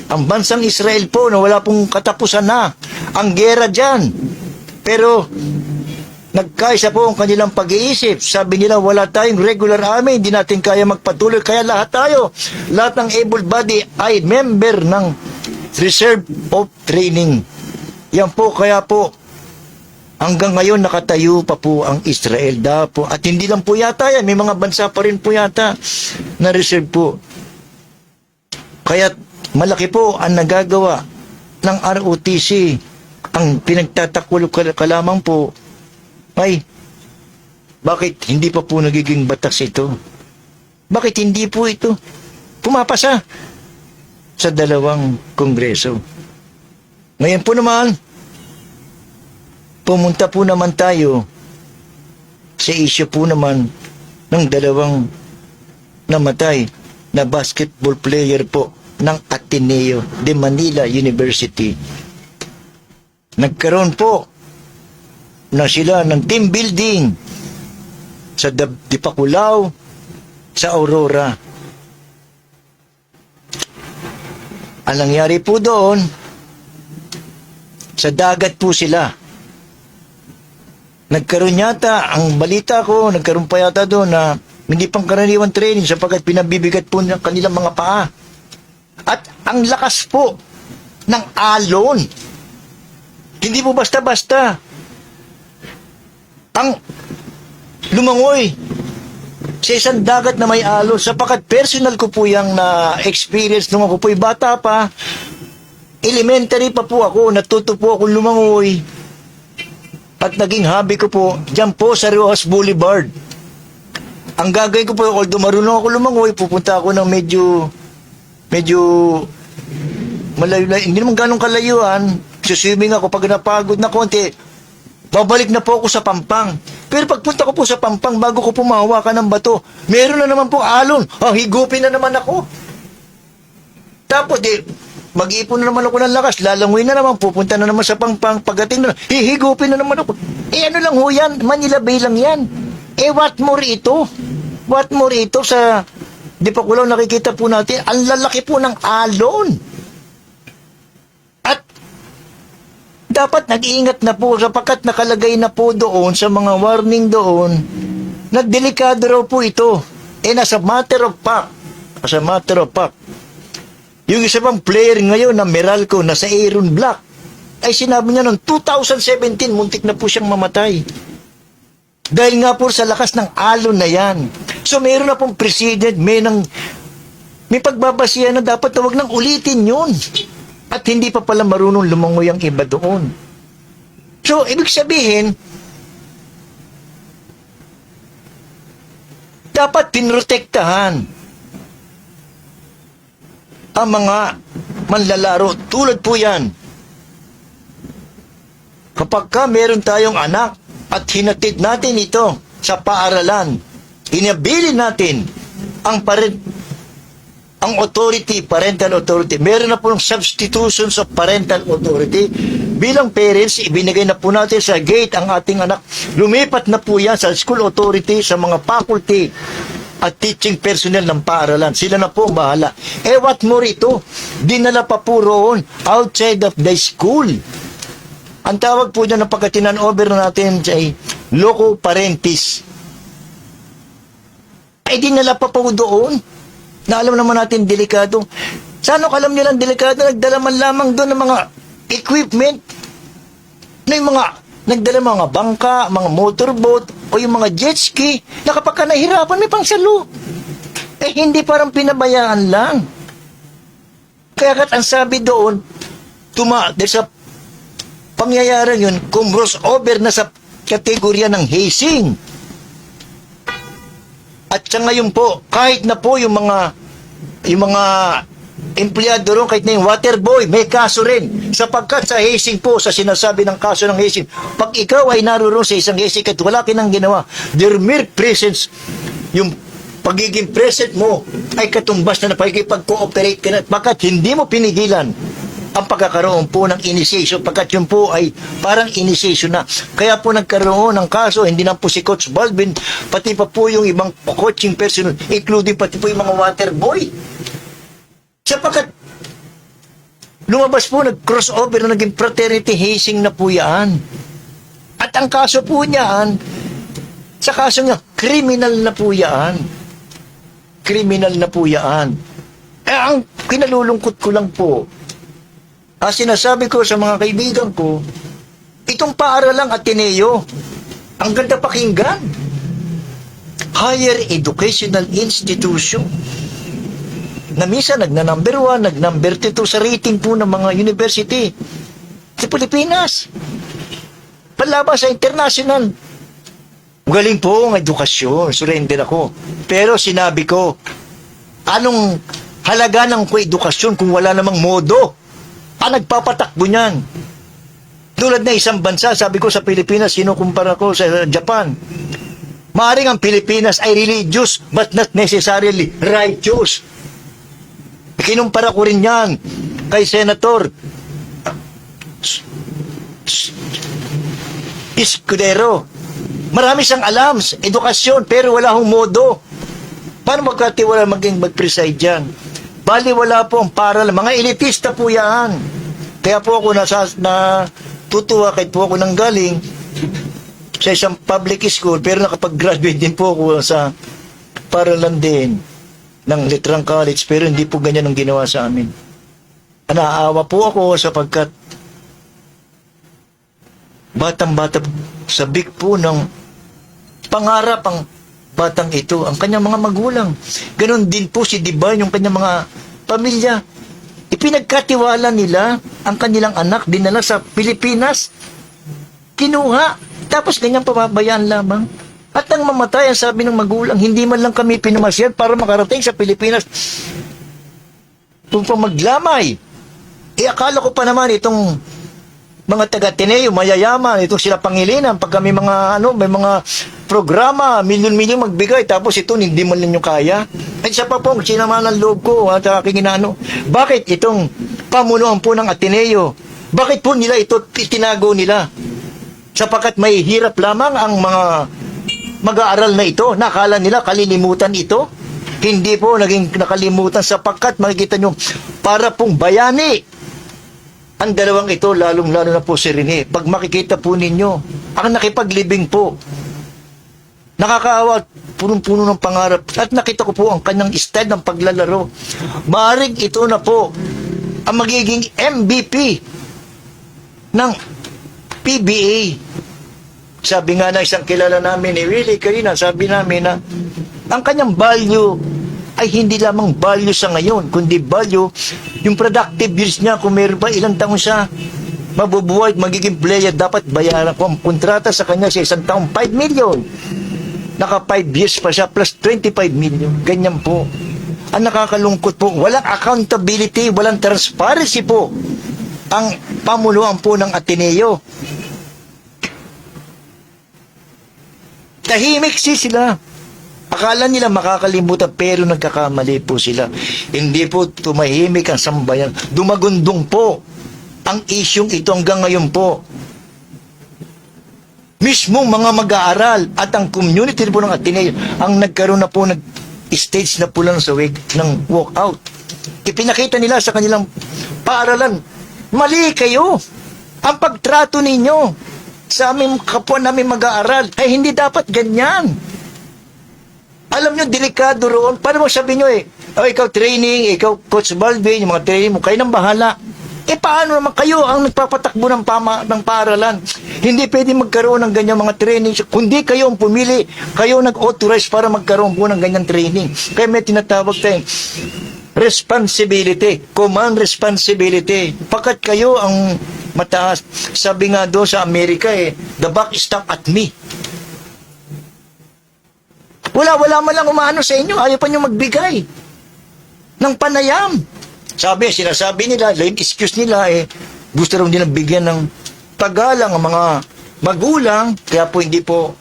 Ang bansang Israel po na wala pong katapusan na. Ang gera dyan. Pero nagkaisa po ang kanilang pag-iisip. Sabi nila, wala tayong regular army, hindi natin kaya magpatuloy. Kaya lahat ng able body ay member ng Reserve of Training. Yan po, kaya po, hanggang ngayon nakatayo pa po ang Israel po. At hindi lang po yata yan, may mga bansa pa rin po yata na reserve po. Kaya malaki po ang nagagawa ng ROTC. Ang pinagtatakwil ka lamang po ay bakit hindi pa po nagiging batas ito? Bakit hindi po ito pumapasa sa dalawang kongreso? Ngayon po naman, pumunta po naman tayo sa issue po naman ng dalawang namatay na basketball player po ng Ateneo de Manila University. Nagkaroon po na sila ng team building sa Dipakulaw, sa Aurora. Ang nangyari po doon, sa dagat po sila. Nagkaroon yata, ang balita ko, nagkaroon pa yata doon na hindi pang karaniwang training sapagkat pinabibigat po ng kanilang mga paa. At ang lakas po ng alon. Hindi po basta-basta ang lumangoy sa isang dagat na may alon, sapagat personal ko po yung na-experience nung ako po'y bata pa. Elementary pa po ako, natuto po ako lumangoy. At naging hobby ko po, dyan po sa Rojas Boulevard. Ang gagawin ko po, although marunong ako lumangoy, pupunta ako ng medyo malayo, hindi naman ganong kalayuan. Suswimming ako pag napagod na konti. Babalik na po ako sa Pampang. Pero pagpunta ko po sa Pampang, bago ko po mahawakan ng bato, meron na naman po alon. Higupin na naman ako. Tapos, mag-iipon na naman ako ng lakas, lalangoy na naman, pupunta na naman sa Pampang, pagdating na, hihigupin na naman ako. Ano lang ho yan, Manila Bay lang yan. What more ito? What more ito sa, di pa ko lang nakikita po natin, ang lalaki po ng alon. At, dapat nag-iingat na po, sapagkat nakalagay na po doon, sa mga warning doon, nagdelikado raw po ito. And as a matter of fact, yung isa pang player ngayon na Meralco na sa Aaron Black ay sinabi niya noong 2017 muntik na po siyang mamatay. Dahil nga po sa lakas ng alon na yan. So mayroon na pong president, may pagbabasihan na dapat na wag nang ulitin yun. At hindi pa pala marunong lumangoy ang iba doon. So ibig sabihin, dapat pinrotektahan ang mga manlalaro. Tulad po yan. Kapag ka meron tayong anak at hinatid natin ito sa paaralan, inabilin natin ang authority, parental authority. Meron na po ng substitutions of parental authority. Bilang parents, ibinigay na po natin sa gate ang ating anak. Lumipat na po yan sa school authority, sa mga faculty at teaching personnel ng paaralan. Sila na po ang bahala. What more ito? Dinala pa po roon outside of the school. Ang tawag po dyan ng pagkatinan over natin ay loco parentis. Ay dinala pa po doon. Na alam naman natin delikado. Sana alam nyo lang delikado, nagdala man lamang doon ng mga equipment. Na yung mga nagdala mga bangka, mga motorboat, o yung mga jet ski, na kapag ka nahirapan, may pangsalo. Hindi parang pinabayaan lang. Kaya kat ang sabi doon, sa pangyayaran yun, crossover na sa kategorya ng hazing. At sa ngayon po, kahit na po yung mga empleyado ron, kahit na yung water boy, may kaso rin. Sapagkat sa hazing po, sa sinasabi ng kaso ng hazing, pag ikaw ay naroon sa isang hazing at wala kinang ginawa, their mere presence, yung pagiging present mo, ay katumbas na napagkipag-cooperate ka na, bakit hindi mo pinigilan ang pagkakaroon po ng initiation, pagkat yun po ay parang initiation na. Kaya po nagkaroon ng kaso, hindi na po si Coach Balvin, pati pa po yung ibang coaching personnel, including pati po yung mga water boy. Sapagkat lumabas po, nag-crossover na naging fraternity hazing na po yan. At ang kaso po niyan, sa kaso niya, criminal na po yan. Criminal na po yan. Ang kinalulungkot ko lang po, sinasabi ko sa mga kaibigan ko, itong paaralang Ateneo, ang ganda pakinggan. Higher educational institution. Na minsan nagna-number 1, nag-number 2 sa rating po ng mga university sa Pilipinas. Palaban sa international. Galing po ang edukasyon, surrender ako. Pero sinabi ko, anong halaga ng edukasyon kung wala namang modo? Nagpapatakbo niyan. Tulad na isang bansa, sabi ko sa Pilipinas, sinukumpara ko sa Japan. Maaring ang Pilipinas ay religious but not necessarily righteous. Kinumpara ko rin yan kay Senator Escudero. Marami siyang alam, edukasyon, pero wala hong modo. Paano magkatiwala mag-preside dyan? Bali, wala po ang paral. Mga elitista po yan. Kaya po ako natutuwa kahit po ako nanggaling sa isang public school, pero nakapag-graduate din po ako sa paralan din ng Litrang College, pero hindi po ganyan ang ginawa sa amin. Naawa po ako sapagkat batang-bata sabik po ng pangarap ang batang ito, ang kanyang mga magulang. Ganon din po si Divine, yung kanyang mga pamilya. Ipinagkatiwala nila ang kanilang anak, dinala sa Pilipinas. Kinuha. Tapos ganyang pababayaan lamang. At ang mamatay, ang sabi ng magulang, hindi man lang kami pinamasyal para makarating sa Pilipinas. Kung pa maglamay. Akala ko pa naman itong mga taga-Ateneo, mayayaman, itong sila Pangilinan, pag kami mga, may mga programa, milyon-milyon magbigay, tapos ito, hindi man lang yung kaya. At isa pa po, sinama ng loob ko, at aking inaano, bakit itong pamunuan po ng Ateneo, bakit po nila ito itinago nila? Sapagkat may hirap lamang ang mga mag-aaral na ito, nakala nila kalilimutan ito, hindi po naging nakalimutan sapagkat makikita nyo, para pong bayani, ang dalawang ito, lalong-lalo na po si Rene. Pag makikita po ninyo, ang nakipaglibing po, nakakaawa, punong-puno ng pangarap. At nakita ko po ang kanyang style ng paglalaro. Maaring ito na po ang magiging MVP ng PBA. Sabi nga na isang kilala namin ni Willie Karina, sabi namin na ang kanyang value ay hindi lamang value sa ngayon, kundi value yung productive years niya. Kung meron pa ilang taon siya mabubuhay, magiging player, dapat bayaran ko ang kontrata sa kanya sa isang taong 5 million. Naka 5 years pa siya plus 25 million. Ganyan po. Ang nakakalungkot po, walang accountability, walang transparency po ang pamunuan po ng Ateneo. Tahimik sila. Akala nila makakalimutan pero nagkakamali po sila. Hindi po tumahimik ang sambayan. Dumagundong po ang isyong ito hanggang ngayon po. Mismong mga mag-aaral at ang community po ng Ateneo ang nagkaroon na po, nag-stage na po lang sa wig ng walkout. Ipinakita nila sa kanilang paaralan, mali kayo. Ang pagtrato ninyo sa aming kapwa namin mag-aaral ay hindi dapat ganyan. Alam nyo, delikado roon. Paano mo sabi nyo ikaw training, ikaw Coach Balvin, yung mga training mo, kayo nang bahala. Paano naman kayo ang nagpapatakbo ng paaralan? Hindi pwede magkaroon ng ganyan mga training. Kundi kayo ang pumili, kayo nag-authorize para magkaroon po ng ganyan training. Kaya may tinatawag tayong responsibility, command responsibility. Pagkat kayo ang mataas. Sabi nga doon sa Amerika the buck is stuck at me. Wala man lang umaano sa inyo. Ayaw pa nyo magbigay ng panayam. Sinasabi nila, yung excuse nila, gusto raw nilang bigyan ng paggalang ang mga magulang, kaya po hindi po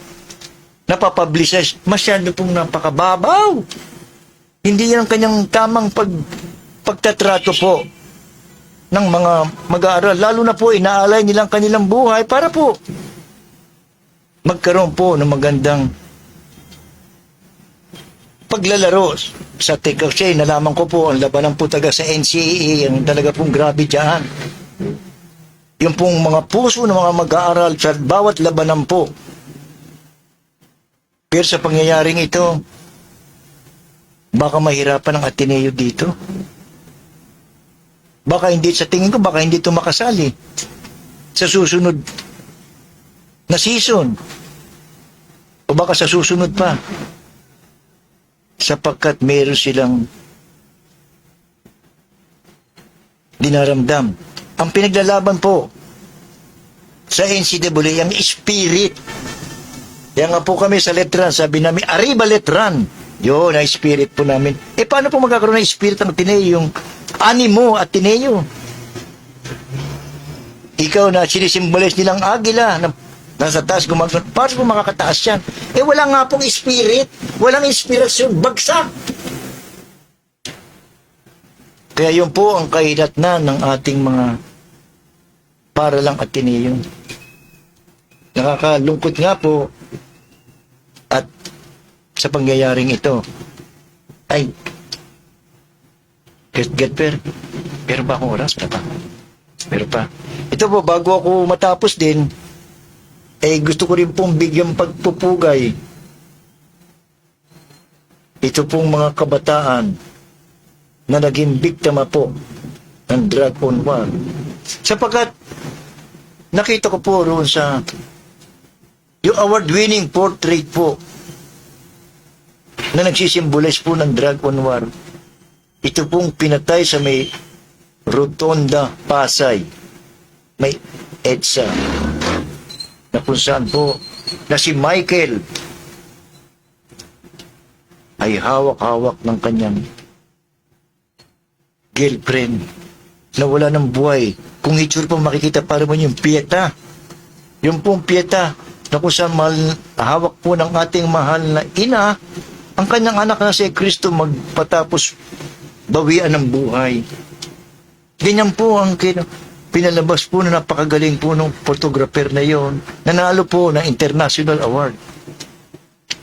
napapublicize. Masyado pong napakababaw. Hindi yan ang kanyang tamang pagtatrato po ng mga mag-aaral. Lalo na po, inaalay nilang kanilang buhay para po magkaroon po ng magandang paglalaro sa kasi nalaman ko po ang labanan po taga sa NCAA ang talaga pong grabe dyan. Yung pong mga puso ng mga mag-aaral sa bawat labanan po. Pero sa pangyayaring ito, baka mahirapan ang Ateneo dito. Baka hindi, sa tingin ko, baka hindi ito makasali sa susunod na season. O baka sa susunod pa. Sapagkat meron silang dinaramdam. Ang pinaglalaban po sa NCAA, ang spirit. Kaya nga po kami sa Letran, sabi namin, Arriba Letran. Yun, ang spirit po namin. Paano po magkakaroon ng spirit ng Ateneo? Yung animo Ateneo. Ikaw na sinisimbolize nilang agila na nasa taas gumagano. Paano po makakataas yan? Wala nga pong spirit. Walang inspirasyon. Bagsak. Kaya yun po ang kahidatnan ng ating mga paralang Ateneo. Nakakalungkot nga po at sa pangyayaring ito ay pero ba akong oras? Pero pa. Ito po, bago ako matapos din, gusto ko rin pong bigyan pagpupugay ito pong mga kabataan na naging biktima po ng drug on war. Sapagkat nakita ko po roon sa yung award-winning portrait po na nagsisimbolize po ng drug on war. Ito pong pinatay sa may Rotonda, Pasay. May EDSA. Na kung saan po na si Michael ay hawak-hawak ng kanyang girlfriend na wala ng buhay. Kung itsura po makikita para mo yung piyeta. Yung pong piyeta na kung saan hawak po ng ating mahal na ina, ang kanyang anak na si Kristo magpatapos bawian ng buhay. Ganyan po ang pinalabas po na napakagaling po ng photographer na yon. Nanalo po ng international award.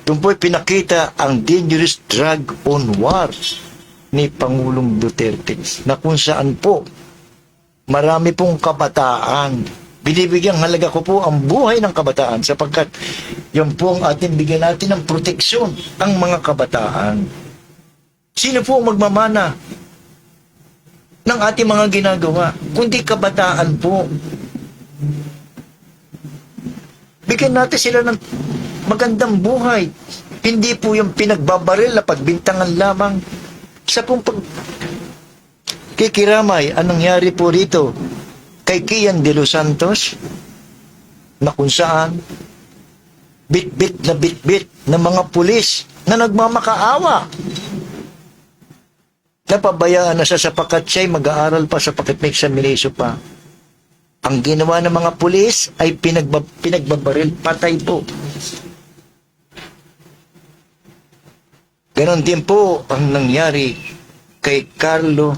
Doon po pinakita ang dangerous drug on war ni Pangulong Duterte na kung saan po marami pong kabataan. Binibigyang halaga ko po ang buhay ng kabataan sapagkat yun po ang ating bigyan natin ng proteksyon ang mga kabataan. Sino po ang magmamana ng ating mga ginagawa? Kundi kabataan po. Bigyan natin sila ng magandang buhay. Hindi po yung pinagbabaril na pagbintangan lamang sa pong kikiramay. Anong nangyari po rito kay Kian de los Santos na kung saan bit-bit na mga pulis na nagmamakaawa. Napabayaan na siya sapagkat siya'y mag-aaral pa sapagkat may examination pa. Ang ginawa ng mga pulis ay pinagbabaril, patay po. Ganon din po ang nangyari kay Carl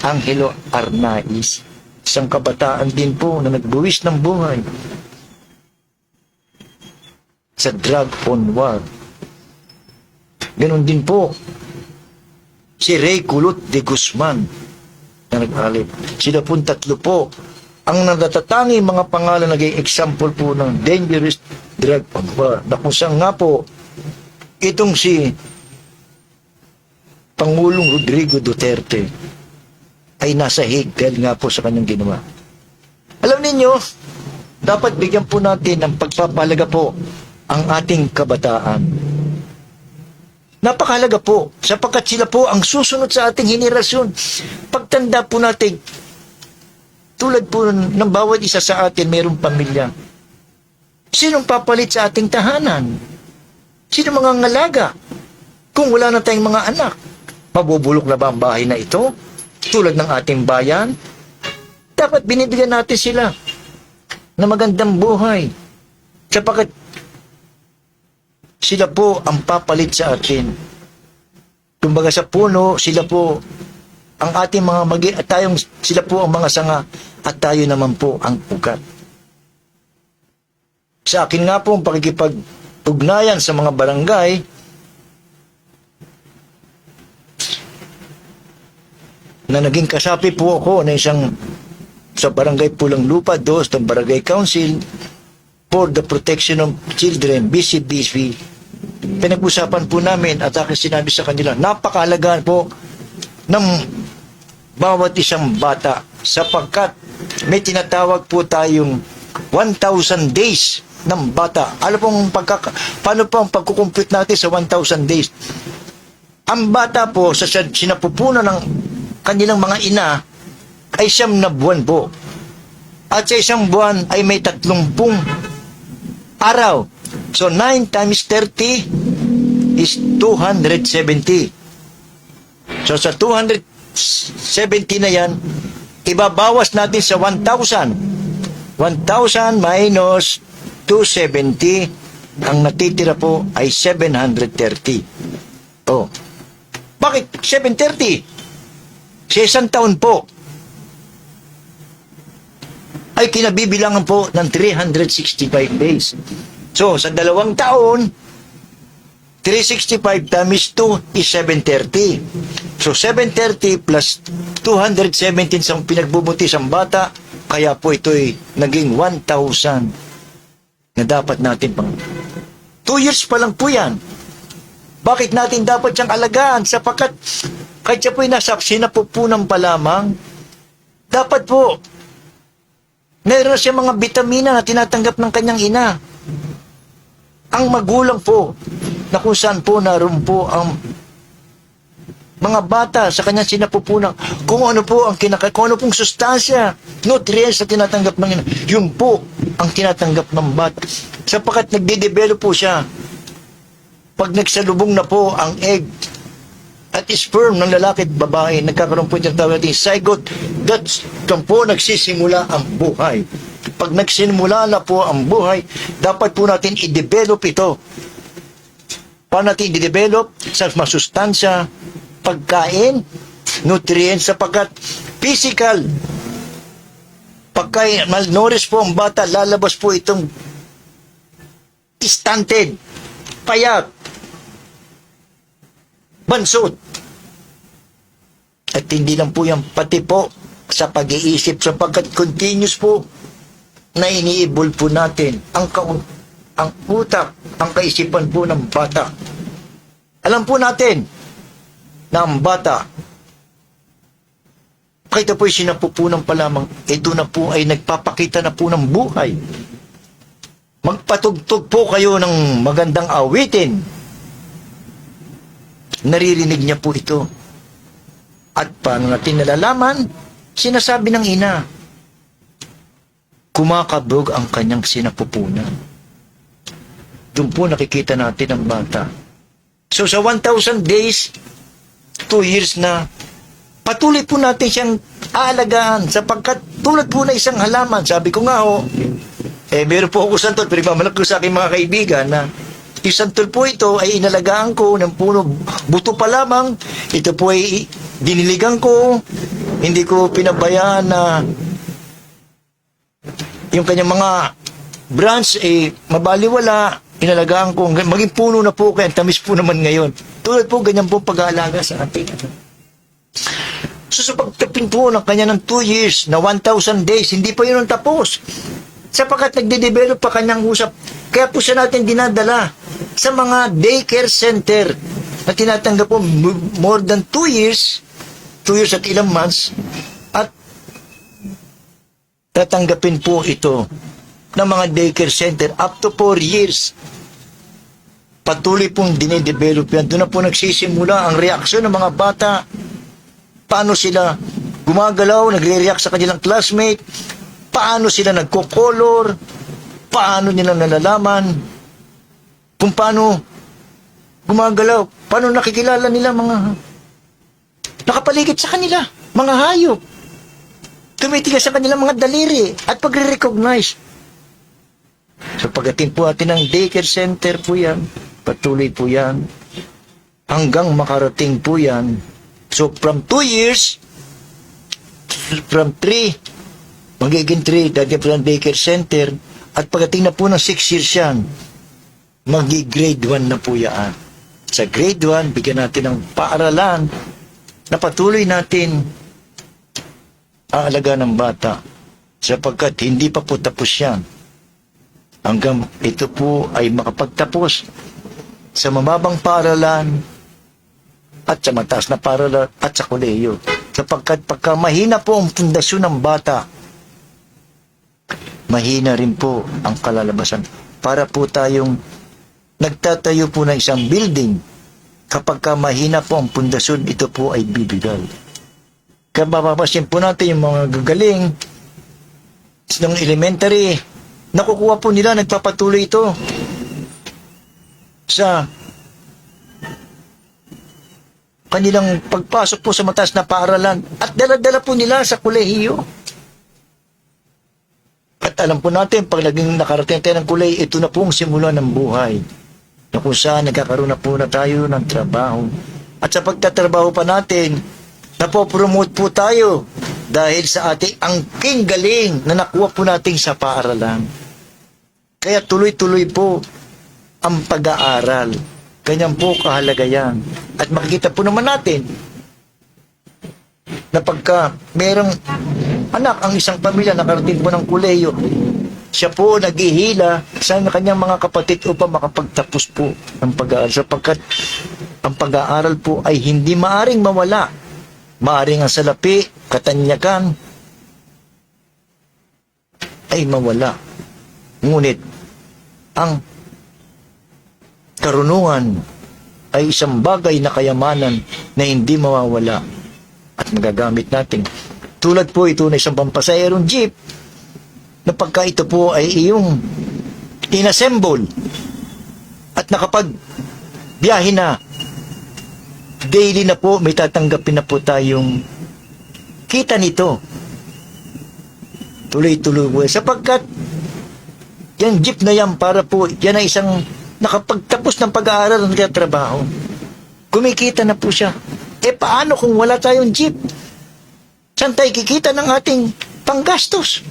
Angelo Arnaiz, isang kabataan din po na nagbuwis ng buhay sa drug on war. Ganon din po si Ray Culot de Guzman na nag-alip. Sila pong tatlo po ang natatangi mga pangalan naging example po ng dangerous drug on war na kung saan nga po itong si Pangulong Rodrigo Duterte ay nasa hig dahil nga po sa kanyang ginawa. Alam ninyo, dapat bigyan po natin ng pagpapahalaga po ang ating kabataan. Napakahalaga po, sapagkat sila po ang susunod sa ating henerasyon. Pagtanda po natin, tulad po ng bawat isa sa atin, mayroong pamilya. Sinong papalit sa ating tahanan? Sino mga ngalaga? Kung wala na tayong mga anak, mabubulok na ba ang bahay na ito? Tulad ng ating bayan? Dapat binibigyan natin sila na magandang buhay. Sapagkat sila po ang papalit sa atin. Kumbaga sa puno, sila po ang ating mga sila po ang mga sanga at tayo naman po ang ugat. Sa akin nga po ang pakikipag-ugnayan sa mga barangay, na naging kasapi po ako na isang sa Barangay Pulang Lupa 2 ng Barangay Council for the Protection of Children, BCBC. Pinag-usapan po namin at aking sinabi sa kanila, napakahalaga po ng bawat isang bata sapagkat may tinatawag po tayong 1,000 days ng bata. Ano pong paano po ang pagkukumpute natin sa 1,000 days? Ang bata po sa sinapupunan ng kanilang mga ina ay 9 na buwan po. At sa isang buwan ay may 30 araw. So 9 times 30 is 270. So sa 270 na yan, ibabawas natin sa 1,000. 1,000 minus 270, ang natitira po ay 730. Oh. Bakit 730? Sa isang taon po, ay kinabibilangan po ng 365 days. So, sa 2 taon, 365 times 2 is 730. So, 730 plus 217 sa pinagbubuti ng bata, kaya po ito'y naging 1,000 na dapat natin pang 2 years pa lang po yan. Bakit natin dapat siyang alagaan? Sapagkat kahit siya po'y nasa sinapupunan pa lamang, dapat po meron siya mga bitamina na tinatanggap ng kanyang ina. Ang magulang po na kung saan po naroon po ang mga bata sa kanyang sinapupunan, kung ano po ang kung ano pong sustansya, nutrients na tinatanggap ng ina, yun po ang tinatanggap ng bata. Sapagkat nagde-develop po siya. Pag nagsalubong na po ang egg at sperm ng lalaki at babae, nagkakaroon po yung tawag natin zygote, that's doon po nagsisimula ang buhay. Pag nagsimula na po ang buhay, dapat po natin i-develop ito. Paano natin i-develop? Sa masustansya, pagkain, nutrients, sapagkat physical, pagka malnourished po ang bata, lalabas po itong stunted, payat, bansot. At hindi lang po yan, pati po sa pag-iisip, sapagkat continuous po na iniibol po natin ang utak, ang kaisipan po ng bata. Alam po natin na ang bata, kahit po'y sinapupunan pa lamang, ito na po ay nagpapakita na po ng buhay. Magpatugtog po kayo ng magandang awitin. Naririnig niya po ito. At paano natin nalalaman? Sinasabi ng ina, kumakabog ang kanyang sinapupunan. Doon po nakikita natin ang bata. So sa 1,000 days, 2 years na, patuloy po natin siyang aalagaan sapagkat tulad po na isang halaman. Sabi ko nga meron po ako santol, pero ipamalak ko sa aking mga kaibigan na yung santol po ito ay inalagaan ko ng puno buto pa lamang. Ito po ay diniligan ko, hindi ko pinabayaan na yung kanyang mga branch mabaliwala. Inalagaan ko, maging puno na po kaya tamis po naman ngayon. Tulad po, ganyan po pag-aalaga sa ating. So sa pagtapin po ng kanya ng 2 years, na 1,000 days, hindi pa yun ang tapos. Sapagkat nagde-develop pa kanyang usap. Kaya po siya natin dinadala sa mga daycare center na tinatanggap po more than 2 years at ilang months, at tatanggapin po ito ng mga daycare center up to 4 years. Patuloy pong dinedevelop yan. Doon na po nagsisimula ang reaksyon ng mga bata. Paano sila gumagalaw, nagre-react sa kanilang classmate, paano sila nagko-color, paano nila nalalaman, kung paano gumagalaw, paano nakikilala nila mga nakapaligid sa kanila, mga hayop. Tumitigas sa kanilang mga daliri at pagre-recognize. So pagdating po natin ng daycare center po yan, patuloy po yan, hanggang makarating po yan. So from 2 years, from 3, magiging 3, dati po ng daycare center, at pagdating na po ng 6 years yan, magi-grade 1 na po yan. Sa grade 1, bigyan natin ng paaralan na patuloy natin aalaga ng bata, sapagkat hindi pa po tapos yan. Hanggang ito po ay makapagtapos sa mababang paaralan at sa mataas na paaralan at sa kolehiyo. Sapagkat pagka mahina po ang pundasyon ng bata, mahina rin po ang kalalabasan. Para po tayong nagtatayo po ng isang building, kapag mahina po ang pundasyon, ito po ay bibigal. Kaya mapapasin po natin yung mga gagaling ng elementary, nakukuha po nila, nagpapatuloy ito sa kanilang pagpasok po sa mataas na paaralan at dala-dala po nila sa kolehiyo. At alam po natin, pag naging nakarating tayo ng kolehiyo, ito na po ang simula ng buhay, na kung saan nagkakaroon na po na tayo ng trabaho. At sa pagtatrabaho pa natin, napopromote po tayo dahil sa ating angking galing na nakuha po natin sa paaralan. Kaya tuloy-tuloy po ang pag-aaral. Ganyan po kahalaga yan. At makikita po naman natin na pagka merong anak ang isang pamilya nakarating po ng kolehiyo, siya po naghihila sa kanyang mga kapatid upang makapagtapos po ng pag-aaral. Sapagkat ang pag-aaral po ay hindi maaring mawala. Maaring ang salapi, katanyakan ay mawala. Ngunit ang karunungan ay isang bagay na kayamanan na hindi mawawala at magagamit natin. Tulad po ito na isang pampasayerong jeep na pagka ito po ay iyong inassemble at nakapag biyahe na, daily na po may tatanggapin na po tayong kita nito. Tuloy-tuloy po sapagkat yung jeep na yan para po yan ay isang nakapagtapos ng pag-aaral ng trabaho. Kumikita na po siya. Paano kung wala tayong jeep? Saan tayo kikita ng ating panggastos?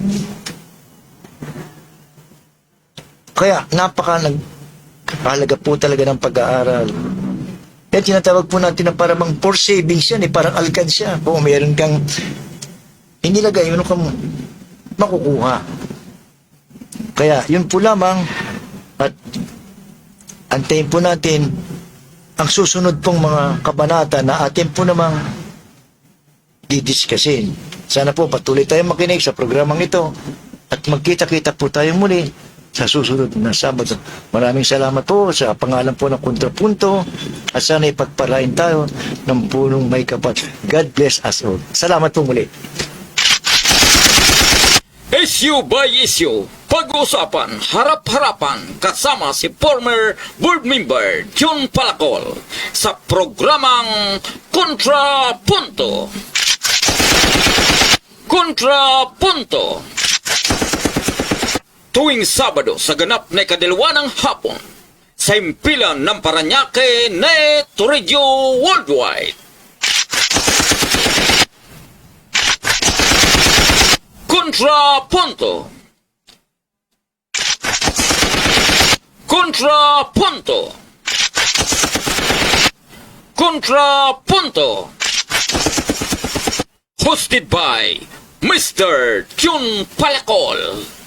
Kaya napakahalaga po talaga ng pag-aaral. Kaya tinatawag po natin na parang for savings yan, parang alkansya. Kung meron kang inilagay, yun kang makukuha. Kaya yun po lamang at antayin po natin ang susunod pong mga kabanata na atin po namang didiscusin. Sana po patuloy tayong makinig sa programang ito at magkita-kita po tayo muli sa susunod na Sabado. Maraming salamat po sa pangalan po ng Kontrapunto at sana ipagpalain tayo ng punong may kapat. God bless us all. Salamat po muli. Issue by issue, pag-uusapan, harap-harapan kasama si former board member John Palacol sa programang Kontrapunto. Kontrapunto. Tuwing Sabado sa ganap na ikadalawa ng hapon sa impilan ng Paranaque Net Radio Worldwide. Kontrapunto. Kontrapunto. Kontrapunto. Hosted by Mr. Jun Palacol.